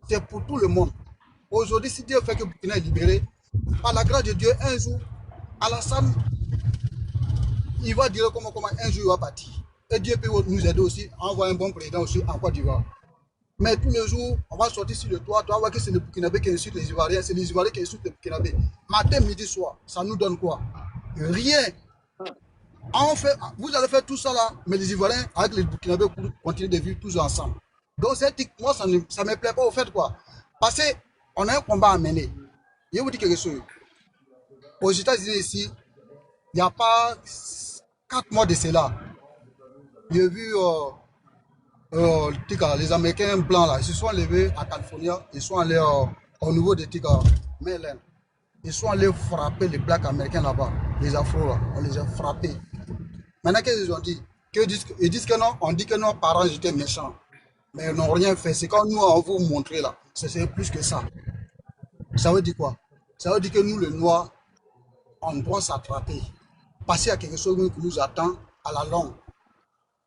C'est pour tout le monde. Aujourd'hui, si Dieu fait que le Burkina est libéré, par la grâce de Dieu, un jour, Alassane, il va dire comment un jour il va partir. Et Dieu peut nous aider aussi à envoyer un bon président aussi en Côte d'Ivoire. Mais tous les jours, on va sortir sur le toit, tu vas voir que c'est le Burkinabé qui insulte les Ivoiriens, c'est les Ivoiriens qui insultent les Burkinabés. Matin, midi, soir, ça nous donne quoi? Rien. Vous allez faire tout ça là, mais les Ivoiriens avec les Burkinabés pour continuer de vivre tous ensemble. Donc, moi, ça ne me plaît pas au fait quoi. Parce qu'on a un combat à mener. Je vous dis quelque chose. Aux États-Unis ici, il n'y a pas 4 mois de cela. J'ai vu les Américains blancs là, ils se sont levés à Californie, ils sont allés au niveau de Maryland. Ils sont allés frapper les blacks américains là-bas, les afros là, on les a frappés. Maintenant, qu'est-ce qu'ils ont dit? Ils disent que non, on dit que nos parents étaient méchants. Mais ils n'ont rien fait. C'est quand nous, on vous montrer là. C'est plus que ça. Ça veut dire quoi? Ça veut dire que nous, les Noirs, on doit s'attraper. Passer à quelque chose qui nous attend à la longue.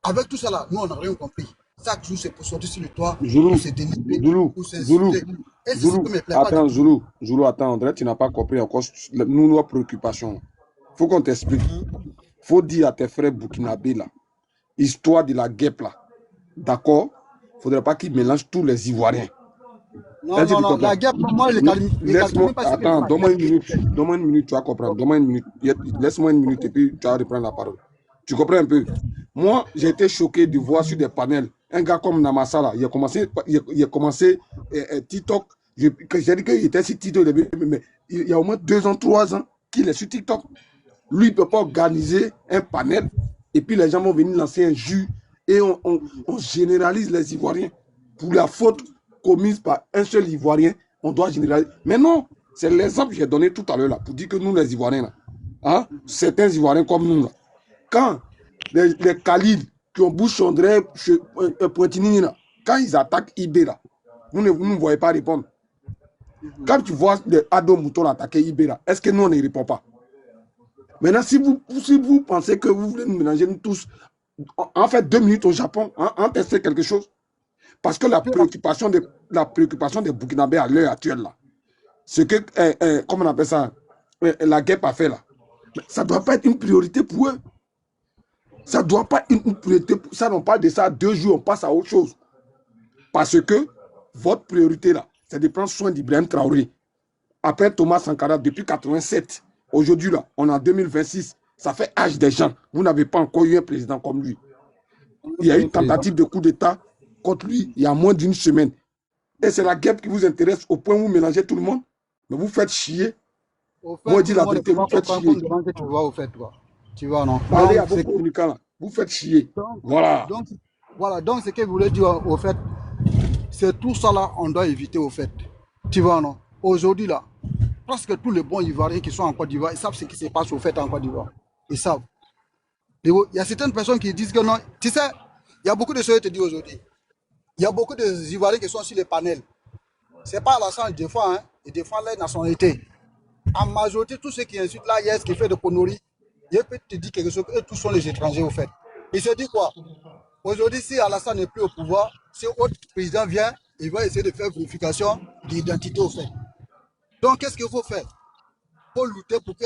Avec tout ça là, nous, on n'a rien compris. Chaque jour, c'est pour sortir sur le toit, pour se dénigrer, pour s'insulter. Et c'est ce qui me plaît pas. Attends, Zulu, attends, André, tu n'as pas compris encore nos préoccupations. Il faut qu'on t'explique. Il faut dire à tes frères burkinabés là, histoire de la guêpe là. D'accord? Il ne faudrait pas qu'ils mélangent tous les Ivoiriens. Non, la guêpe, moi, laisse-moi, attends, donne-moi une minute, tu vas comprendre. Donne-moi une minute, laisse-moi une minute et puis tu vas reprendre la parole. Tu comprends un peu? Moi, j'ai été choqué de voir sur des panels un gars comme Namasa là, il a commencé TikTok. J'ai dit qu'il était sur TikTok, mais il y a au moins 2 ans, 3 ans qu'il est sur TikTok. Lui, il ne peut pas organiser un panel et puis les gens vont venir lancer un jus et on généralise les Ivoiriens. Pour la faute commise par un seul Ivoirien, on doit généraliser. Mais non, c'est l'exemple que j'ai donné tout à l'heure là, pour dire que nous, les Ivoiriens, là, hein, certains Ivoiriens comme nous, là, quand les Khalil qui ont bouche André, Pointini, là, quand ils attaquent Ibé, là, vous ne voyez pas répondre. Quand tu vois les Ado Mouton attaquer Ibé, là, est-ce que nous, on ne répond pas? Maintenant, si vous pensez que vous voulez nous mélanger nous tous, en fait 2 minutes au Japon, en tester quelque chose. Parce que la préoccupation des Burkinabés à l'heure actuelle, là, ce que, comment on appelle ça, la guêpe a fait là, ça ne doit pas être une priorité pour eux. Ça ne doit pas être une priorité. Ça, on parle de ça 2 jours, on passe à autre chose. Parce que votre priorité là, c'est de prendre soin d'Ibrahim Traoré. Après Thomas Sankara, depuis 87, aujourd'hui là, on est en 2026, ça fait âge des gens. Vous n'avez pas encore eu un président comme lui. Il y a eu une tentative de coup d'État contre lui il y a moins d'1 semaine. Et c'est la guêpe qui vous intéresse au point où vous mélangez tout le monde. Mais vous faites chier. Moi, je dis la vérité, vous faites chier. Tu vois, au fait, quoi. Tu vois, non? Allez à vos communicants là. Vous faites chier. Voilà. Donc, ce que je voulais dire, au fait, c'est tout ça là, on doit éviter, au fait. Tu vois, non? Aujourd'hui, là, presque tous les bons Ivoiriens qui sont en Côte d'Ivoire, ils savent ce qui se passe, au fait, en Côte d'Ivoire. Ils savent. Il y a certaines personnes qui disent que non. Tu sais, il y a beaucoup de choses que je te dis aujourd'hui. Il y a beaucoup de Ivoiriens qui sont sur les panels. Ce n'est pas Alassane qui défend, hein, ils défendent leur nationalité. En majorité, tous ceux qui insultent l'AIS, qui fait de conneries, Je peux te dire quelque chose, eux tous sont les étrangers au fait. Il se dit quoi? Aujourd'hui, si Alassane n'est plus au pouvoir, si autre président vient, il va essayer de faire vérification d'identité au fait. Donc, qu'est-ce qu'il faut faire? Il faut lutter pour que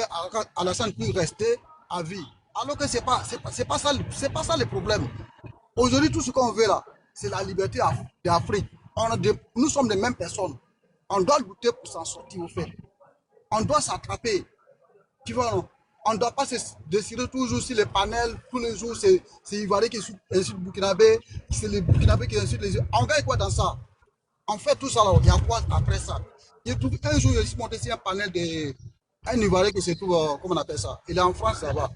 Alassane puisse rester à vie. Alors que c'est pas ça le problème. Aujourd'hui, tout ce qu'on veut là, c'est la liberté d'Afrique. Nous sommes les mêmes personnes. On doit lutter pour s'en sortir au fait. On doit s'attraper. Tu vois, non? On ne doit pas se décider toujours sur les panels, tous les jours, c'est Ivoirien qui insulte Burkinabé, c'est les Burkinabés qui insultent les... On gagne quoi dans ça? On fait tout ça là, il y a quoi après ça? Un jour, je suis monté sur un panel d'un Ivoirien qui se trouve, comment on appelle ça? Il est en France là-bas.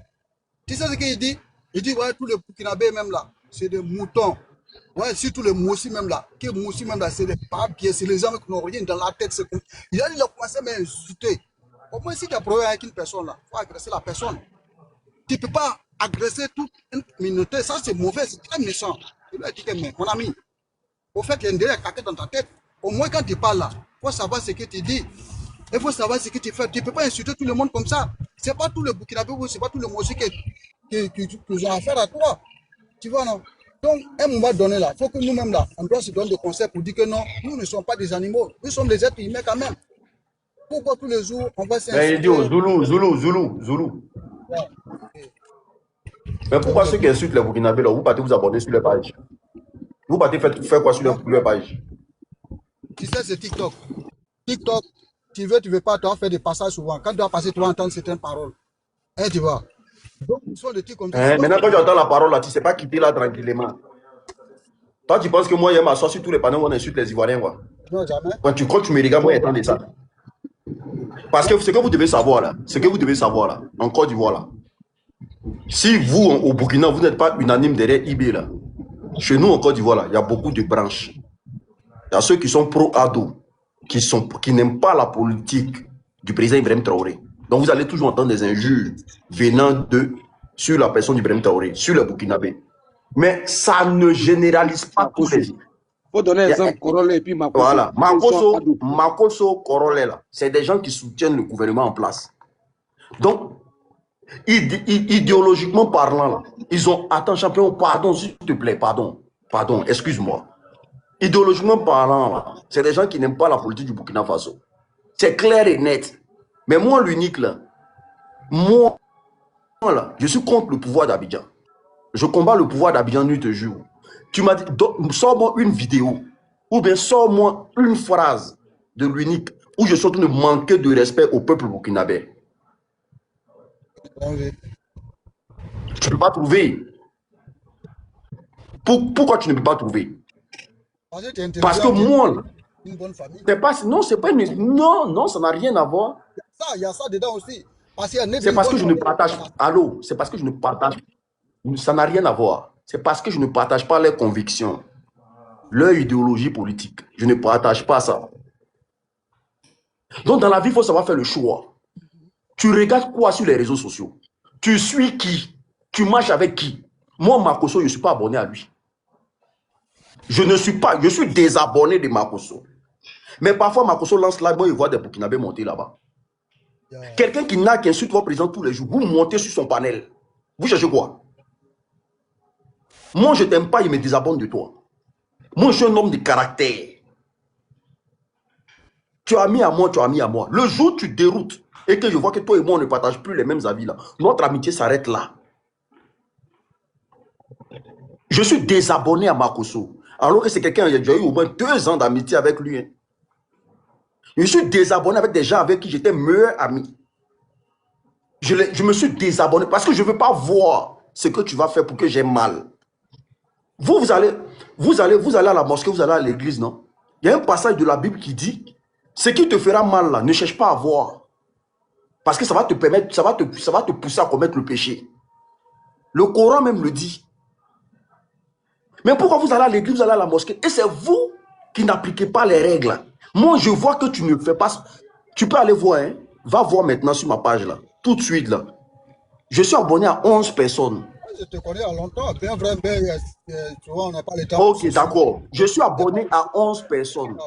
Tu sais ce qu'il dit? Il dit, ouais, tous les Burkinabés même là, c'est des moutons. Ouais, surtout les Moussi même là. Que Moussi même là, c'est des papiers, c'est les gens qui n'ont rien dans la tête. Il a commencé à m'insulter. Au moins, si tu as problème avec une personne là, il faut agresser la personne. Tu ne peux pas agresser toute une minorité. Ça, c'est mauvais, c'est très méchant. Il lui a dit que, mais, mon ami, au fait, il y a une derrière caquette dans ta tête. Au moins, quand tu parles là, il faut savoir ce que tu dis. Il faut savoir ce que tu fais. Tu ne peux pas insulter tout le monde comme ça. Ce n'est pas tout le Burkinabé, ce n'est pas tout le Moussi qui ont affaire à toi. Tu vois, non? Donc, à un moment donné là, il faut que nous-mêmes là, on doit se donner des conseils pour dire que non, nous ne sommes pas des animaux. Nous sommes des êtres humains quand même. Pourquoi tous les jours, on va s'insulter? Mais il dit Zoulou. Ouais. Mais pourquoi ceux qui insultent les Burkinabés, là, vous partez vous abonner sur les pages? Vous partez faire quoi sur leur page? Tu sais, c'est TikTok. TikTok, tu veux pas, tu vas faire des passages souvent. Quand tu vas passer, tu vas entendre certaines paroles. Et tu vois. Donc, ils sont des trucs comme ça. Maintenant, quand tu entends la parole, là, tu ne sais pas quitter là tranquillement. Toi, tu penses que moi, je m'assois sur tous les panneaux où on insulte les Ivoiriens, quoi? Non, jamais. Quand tu me regardes, moi, j'entends ça. Parce que ce que vous devez savoir, là, en Côte d'Ivoire, là, si vous, au Burkina, vous n'êtes pas unanime derrière IB, là, chez nous, en Côte d'Ivoire, là, il y a beaucoup de branches. Il y a ceux qui sont pro-ADO, qui n'aiment pas la politique du président Ibrahim Traoré. Donc, vous allez toujours entendre des injures venant sur la personne d'Ibrahim Traoré, sur le Burkinabé. Mais ça ne généralise pas tous les... Il faut donner exemple, Korole et puis Makoso. Voilà, Makoso, Korole, là, c'est des gens qui soutiennent le gouvernement en place. Donc, idéologiquement parlant, là, ils ont... Attends, champion, pardon, s'il te plaît, pardon, excuse-moi. Idéologiquement parlant, c'est des gens qui n'aiment pas la politique du Burkina Faso. C'est clair et net. Mais moi, l'unique, là, moi, là, je suis contre le pouvoir d'Abidjan. Je combats le pouvoir d'Abidjan nuit et jour. Tu m'as dit, sors-moi une vidéo, ou bien sors-moi une phrase de l'unique où je suis en train de manquer de respect au peuple burkinabé. Tu ne peux pas trouver. Pourquoi tu ne peux pas trouver? Parce que moi, une bonne famille. Non, c'est pas une... Non, ça n'a rien à voir. Il y a ça dedans aussi. C'est parce que je ne partage... Allô, c'est parce que je ne partage... Ça n'a rien à voir. C'est parce que je ne partage pas leurs convictions, leur idéologie politique. Je ne partage pas ça. Donc, dans la vie, il faut savoir faire le choix. Tu regardes quoi sur les réseaux sociaux? Tu suis qui? Tu marches avec qui? Moi, Makoso, je ne suis pas abonné à lui. Je suis désabonné de Makoso. Mais parfois, Makoso lance là, moi, il voit des Burkinabés monter là-bas. Quelqu'un qui n'a qu'un insulte votre président tous les jours, vous montez sur son panel. Vous cherchez quoi? Moi, je ne t'aime pas, il me désabonne de toi. Moi, je suis un homme de caractère. Tu as mis à moi, tu as mis à moi. Le jour où tu déroutes et que je vois que toi et moi, on ne partage plus les mêmes avis là, notre amitié s'arrête là. Je suis désabonné à Makoso. Alors que c'est quelqu'un, il y a déjà eu au moins 2 ans d'amitié avec lui. Hein. Je suis désabonné avec des gens avec qui j'étais meilleur ami. Je me suis désabonné parce que je ne veux pas voir ce que tu vas faire pour que j'ai mal. Vous allez à la mosquée, vous allez à l'église, non? Il y a un passage de la Bible qui dit, ce qui te fera mal là, ne cherche pas à voir. Parce que ça va te permettre, ça va te pousser à commettre le péché. Le Coran même le dit. Mais pourquoi vous allez à l'église, vous allez à la mosquée? Et c'est vous qui n'appliquez pas les règles. Moi, je vois que tu ne fais pas... Tu peux aller voir, hein? Va voir maintenant sur ma page là. Tout de suite là. Je suis abonné à 11 personnes. Je te connais à longtemps. Bien vrai, tu vois, on n'a pas le temps. Ok, d'accord. Je suis abonné à 11 personnes.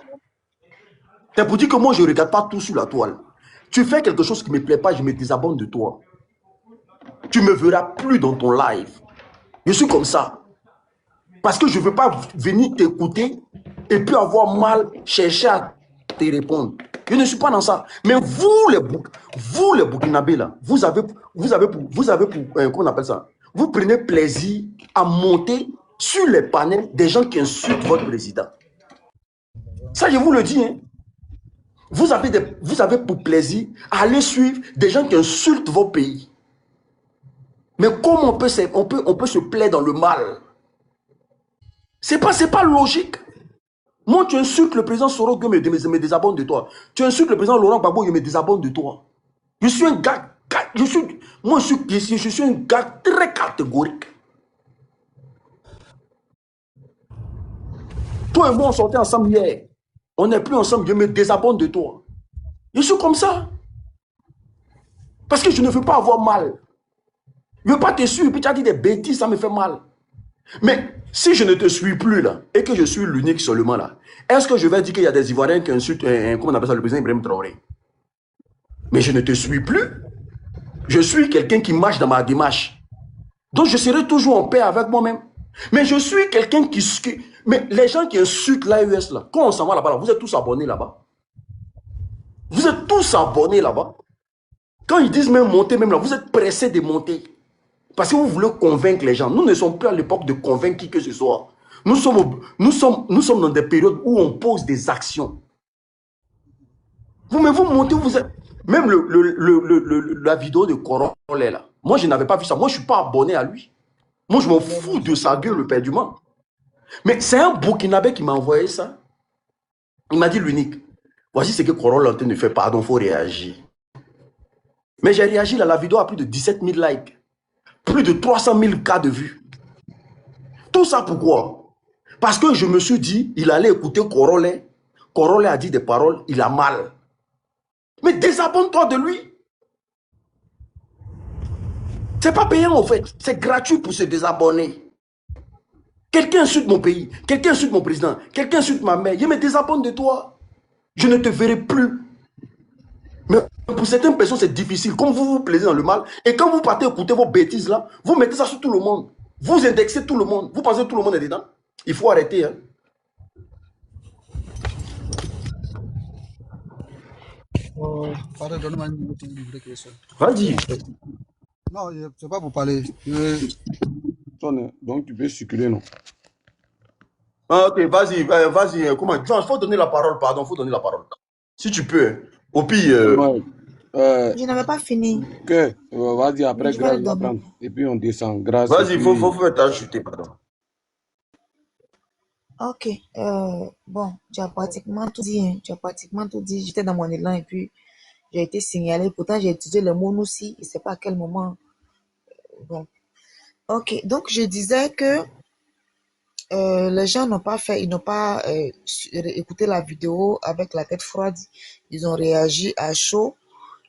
C'est pour dire que moi, je ne regarde pas tout sur la toile. Tu fais quelque chose qui ne me plaît pas, je me désabonne de toi. Tu ne me verras plus dans ton live. Je suis comme ça. Parce que je ne veux pas venir t'écouter et puis avoir mal, chercher à te répondre. Je ne suis pas dans ça. Mais vous les Burkinabés là, vous avez comment on appelle ça? Vous prenez plaisir à monter sur les panels des gens qui insultent votre président. Ça, je vous le dis. Hein. Vous avez pour plaisir à aller suivre des gens qui insultent vos pays. Mais comment on peut se plaire dans le mal? C'est pas logique. Moi, tu insultes le président Soro, je me désabonne de toi. Tu insultes le président Laurent Gbagbo, je me désabonne de toi. Je suis un gars, je suis un gars très catégorique. Toi et moi, on sortait ensemble hier. On n'est plus ensemble, je me désabonne de toi. Je suis comme ça. Parce que je ne veux pas avoir mal. Je ne veux pas te suivre, puis tu as dit des bêtises, ça me fait mal. Mais si je ne te suis plus là, et que je suis l'unique seulement là, est-ce que je vais dire qu'il y a des Ivoiriens qui insultent, comment on appelle ça, le président Ibrahim Traoré? Mais je ne te suis plus. Je suis quelqu'un qui marche dans ma démarche. Donc je serai toujours en paix avec moi-même. Mais je suis quelqu'un qui... Mais les gens qui insultent l'AES là, quand on s'en va là-bas, là, vous êtes tous abonnés là-bas. Vous êtes tous abonnés là-bas. Quand ils disent même monter, même là, vous êtes pressés de monter. Parce que vous voulez convaincre les gens. Nous ne sommes plus à l'époque de convaincre qui que ce soit. Nous sommes dans des périodes où on pose des actions. Vous montez, vous êtes... Même la vidéo de Corolle là. Moi, je n'avais pas vu ça. Moi, je ne suis pas abonné à lui. Moi, je m'en fous de sa gueule, le perdument. Mais c'est un Burkinabé qui m'a envoyé ça. Il m'a dit l'unique. Voici ce que Corolle est en train de faire. Pardon, il faut réagir. Mais j'ai réagi là. La vidéo a plus de 17 000 likes. Plus de 300 000 cas de vues. Tout ça pourquoi? Parce que je me suis dit, il allait écouter Corolle. Corolle a dit des paroles, il a mal. Mais désabonne-toi de lui. C'est pas payant en fait. C'est gratuit pour se désabonner. Quelqu'un insulte mon pays, quelqu'un insulte mon président, quelqu'un insulte ma mère. Je me désabonne de toi. Je ne te verrai plus. Mais pour certaines personnes, c'est difficile. Comme vous vous plaisez dans le mal, et quand vous partez écouter vos bêtises là, vous mettez ça sur tout le monde. Vous indexez tout le monde. Vous pensez que tout le monde est dedans? Il faut arrêter. Hein. Vas-y. Non, c'est pas pour parler. Donc tu peux circuler, non? Ah, ok, vas-y. Comment? Il faut donner la parole, pardon. Il faut donner la parole. Si tu peux. Au pire. Je n'avais pas fini. Ok, vas-y, après, Grâce va prendre. Et puis on descend. Grâce. Vas-y, il faut faire t'ajouter, pardon. Ok. Bon, tu as pratiquement tout dit. Hein. Tu as pratiquement tout dit. J'étais dans mon élan et puis j'ai été signalé. Pourtant, j'ai étudié le mot aussi. Je ne sais pas à quel moment. Bon. Ok. Donc, je disais que les gens n'ont pas fait, ils n'ont pas écouté la vidéo avec la tête froide. Ils ont réagi à chaud.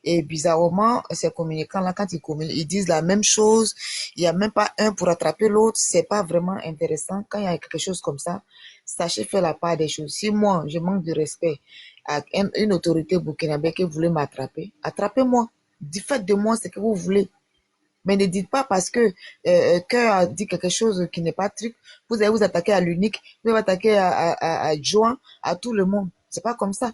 Et bizarrement, ces communicants-là, quand ils communiquent, ils disent la même chose. Il n'y a même pas un pour attraper l'autre. C'est pas vraiment intéressant. Quand il y a quelque chose comme ça, sachez faire la part des choses. Si moi, je manque de respect à une autorité burkinabé qui voulait m'attraper, attrapez-moi. Faites de moi ce que vous voulez. Mais ne dites pas parce que Cœur a dit quelque chose qui n'est pas truc, vous allez vous attaquer à l'unique, vous allez vous attaquer à Joan, à tout le monde. C'est pas comme ça.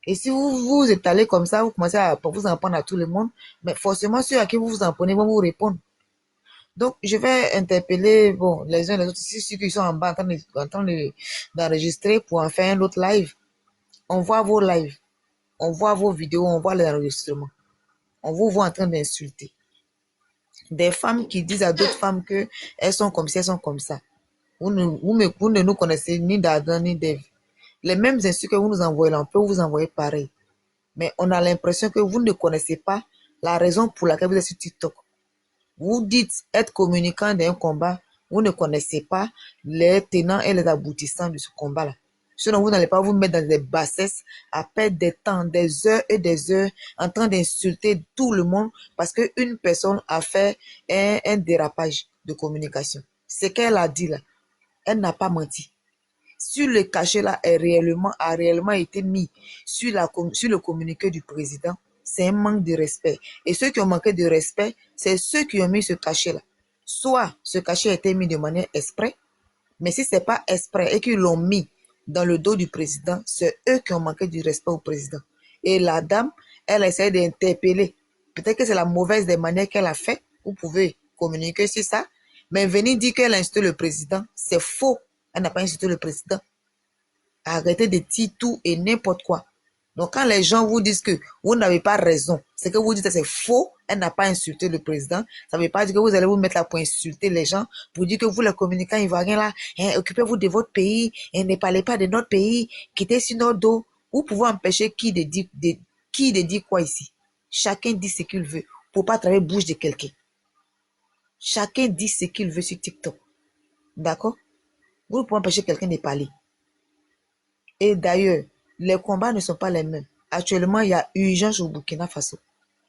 Et si vous vous étalez comme ça, vous commencez à vous en prendre à tout le monde, mais forcément ceux à qui vous vous en prenez vont vous répondre. Donc, je vais interpeller bon, les uns et les autres, ceux qui sont en bas en train d'enregistrer pour en faire un autre live. On voit vos lives, on voit vos vidéos, on voit les enregistrements. On vous voit en train d'insulter. Des femmes qui disent à d'autres femmes qu'elles sont comme ci, elles sont comme ça. Vous ne nous connaissez ni d'Adam ni d'Ève. Les mêmes insultes que vous nous envoyez là, on peut vous envoyer pareil. Mais on a l'impression que vous ne connaissez pas la raison pour laquelle vous êtes sur TikTok. Vous dites être communicant d'un combat, vous ne connaissez pas les tenants et les aboutissants de ce combat-là. Sinon, vous n'allez pas vous mettre dans des bassesses à perdre des temps, des heures et des heures en train d'insulter tout le monde parce qu'une personne a fait un dérapage de communication. Ce qu'elle a dit là, elle n'a pas menti. Sur le cachet là a réellement été mis sur le communiqué du président, c'est un manque de respect. Et ceux qui ont manqué de respect c'est ceux qui ont mis ce cachet-là. Soit ce cachet a été mis de manière exprès, mais si ce n'est pas exprès et qu'ils l'ont mis dans le dos du président, c'est eux qui ont manqué du respect au président. Et la dame, elle essaie d'interpeller. Peut-être que c'est la mauvaise des manières qu'elle a fait. Vous pouvez communiquer sur ça. Mais venir dire qu'elle a insulté le président, c'est faux. Elle n'a pas insulté le président. Arrêtez de dire tout et n'importe quoi. Donc, quand les gens vous disent que vous n'avez pas raison, c'est que vous dites que c'est faux, elle n'a pas insulté le président, ça ne veut pas dire que vous allez vous mettre là pour insulter les gens, pour dire que vous, les communicants ivoiriens là, occupez-vous de votre pays, et ne parlez pas de notre pays, quittez sur notre dos. Vous pouvez empêcher qui de dire quoi ici? Chacun dit ce qu'il veut, pour pas travailler bouche de quelqu'un. Chacun dit ce qu'il veut sur TikTok. D'accord? Vous pouvez empêcher quelqu'un de parler. Et d'ailleurs, les combats ne sont pas les mêmes. Actuellement, il y a urgence au Burkina Faso.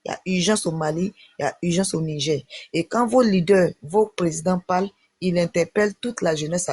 Il y a urgence au Mali, il y a urgence au Niger. Et quand vos leaders, vos présidents parlent, ils interpellent toute la jeunesse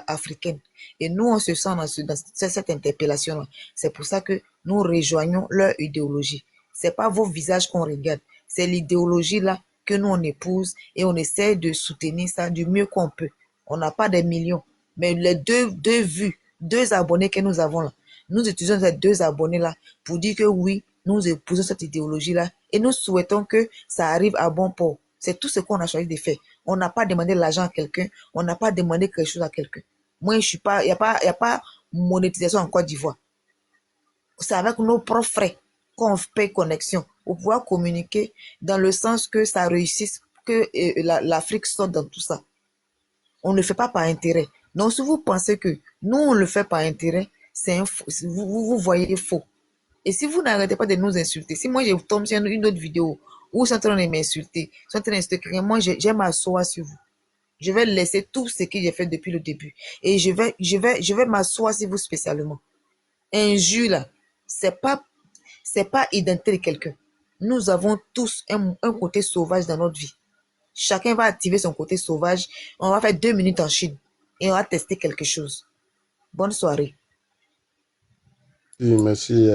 africaine. Et nous, on se sent dans cette interpellation-là. C'est pour ça que nous rejoignons leur idéologie. Ce n'est pas vos visages qu'on regarde. C'est l'idéologie-là que nous, on épouse et on essaie de soutenir ça du mieux qu'on peut. On n'a pas des millions. Mais les deux vues, 2 abonnés que nous avons là, nous utilisons ces 2 abonnés-là pour dire que oui, nous épousons cette idéologie-là et nous souhaitons que ça arrive à bon port. C'est tout ce qu'on a choisi de faire. On n'a pas demandé l'argent à quelqu'un, on n'a pas demandé quelque chose à quelqu'un. Moi, je suis pas, il n'y a pas monétisation en Côte d'Ivoire. C'est avec nos propres frais qu'on paye connexion pour pouvoir communiquer dans le sens que ça réussisse, que l'Afrique sorte dans tout ça. On ne le fait pas par intérêt. Donc, si vous pensez que nous, on le fait par intérêt, vous voyez faux. Et si vous n'arrêtez pas de nous insulter, si moi je tombe sur une autre vidéo où ils sont en train de m'insulter, ils sont en train d'insulter quelqu'un, moi j'ai m'asseoir sur vous. Je vais laisser tout ce que j'ai fait depuis le début. Et je vais m'asseoir sur vous spécialement. Injure là, c'est pas identité de quelqu'un. Nous avons tous un côté sauvage dans notre vie. Chacun va activer son côté sauvage. On va faire 2 minutes en Chine et on va tester quelque chose. Bonne soirée. Oui, merci.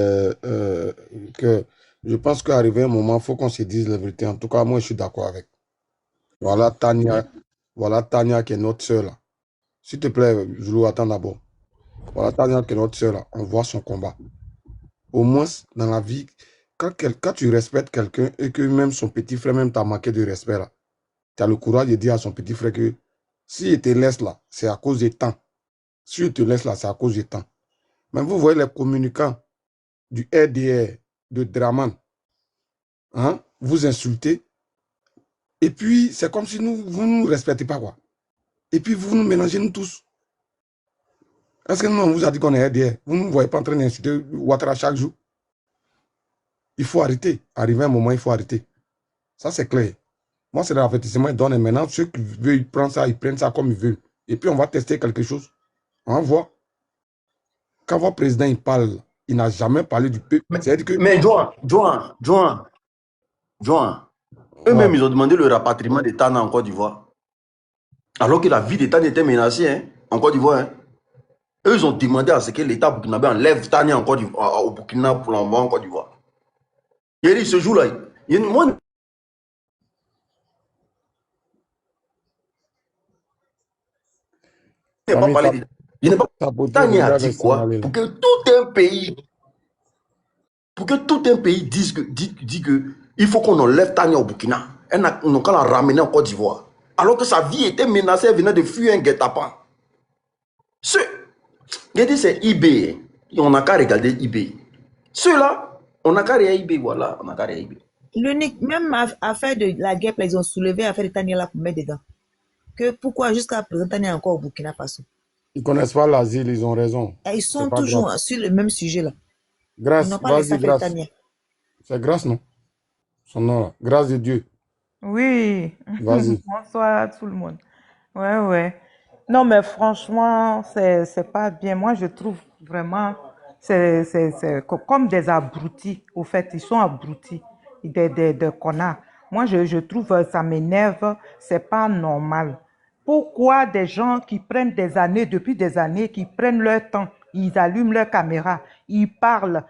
Je pense qu'arrivé un moment, il faut qu'on se dise la vérité. En tout cas, moi, je suis d'accord avec. Voilà Tania qui est notre soeur là. S'il te plaît, Zoulou, attends d'abord. Voilà Tania qui est notre soeur là. On voit son combat. Au moins, dans la vie, quand tu respectes quelqu'un et que même son petit frère même t'a manqué de respect là, tu as le courage de dire à son petit frère que s'il te laisse là, c'est à cause du temps. S'il te laisse là, c'est à cause du temps. Mais vous voyez les communicants du RDR, de Draman, hein, vous insultez, et puis c'est comme si vous ne nous respectez pas, quoi. Et puis vous nous mélangez, nous tous. Est-ce que nous, on vous a dit qu'on est RDR? Vous ne nous voyez pas en train d'insulter Ouattara chaque jour? Il faut arrêter. Arrivé un moment, il faut arrêter. Ça, c'est clair. Moi, c'est l'avertissement, ils donnent. Et maintenant, ceux qui veulent prendre ça, ils prennent ça comme ils veulent. Et puis, on va tester quelque chose. On va voir. Quand votre président, il parle, il n'a jamais parlé du peuple. Mais Joan, eux-mêmes, ils ont demandé le rapatriement de Tana en Côte d'Ivoire. Alors que la vie de Tana était menacée, hein, en Côte d'Ivoire. Hein. Eux, ils ont demandé à ce que l'État burkinabé enlève Tana en Côte d'Ivoire, au Burkina pour l'envoyer en Côte d'Ivoire. Il a dit ce jour-là, moi, je n'ai pas parlé de... Je n'ai pas... Tania a dit quoi? Pour que tout un pays dise que il faut qu'on enlève Tania au Burkina. On n'a qu'à la ramener en Côte d'Ivoire. Alors que sa vie était menacée, elle venait de fuir un guet-apens. J'ai dit c'est eBay. On n'a qu'à regarder eBay. Ceux-là, on n'a qu'à regarder eBay, voilà. On n'a qu'à regarder eBay. L'unique, même affaire de la guerre, ils ont soulevé l'affaire de Tania là pour mettre dedans. Que pourquoi jusqu'à présent Tania est encore au Burkina Faso? Ils ne connaissent pas l'asile, ils ont raison. Et ils sont toujours sur le même sujet là. Grâce, ils n'ont pas laissé grâce. Tania. C'est grâce, non? Son nom là. Grâce de Dieu. Oui. Vas-y. Bonsoir à tout le monde. Ouais. Non, mais franchement, c'est pas bien. Moi, je trouve vraiment, c'est comme des abrutis. Au fait, ils sont abrutis, des connards. Moi, je trouve, ça m'énerve. C'est pas normal. Pourquoi des gens qui prennent depuis des années, qui prennent leur temps, ils allument leur caméra, ils parlent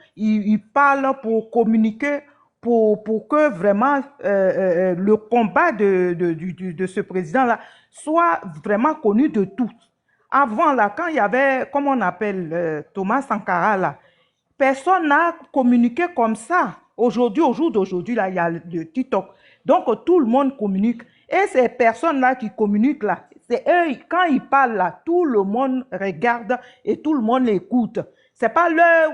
pour communiquer, pour que vraiment le combat de ce président-là soit vraiment connu de tous. Avant, là, quand il y avait, comme on appelle Thomas Sankara, là, personne n'a communiqué comme ça. Aujourd'hui, au jour d'aujourd'hui, là, il y a le TikTok. Donc, tout le monde communique. Et ces personnes-là qui communiquent, là, c'est eux, quand ils parlent, là, tout le monde regarde et tout le monde écoute. C'est pas leur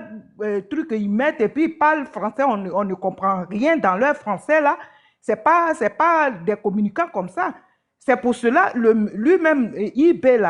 truc qu'ils mettent et puis ils parlent français, on ne comprend rien dans leur français, là. C'est pas des communicants comme ça. C'est pour cela, lui-même, IB, là,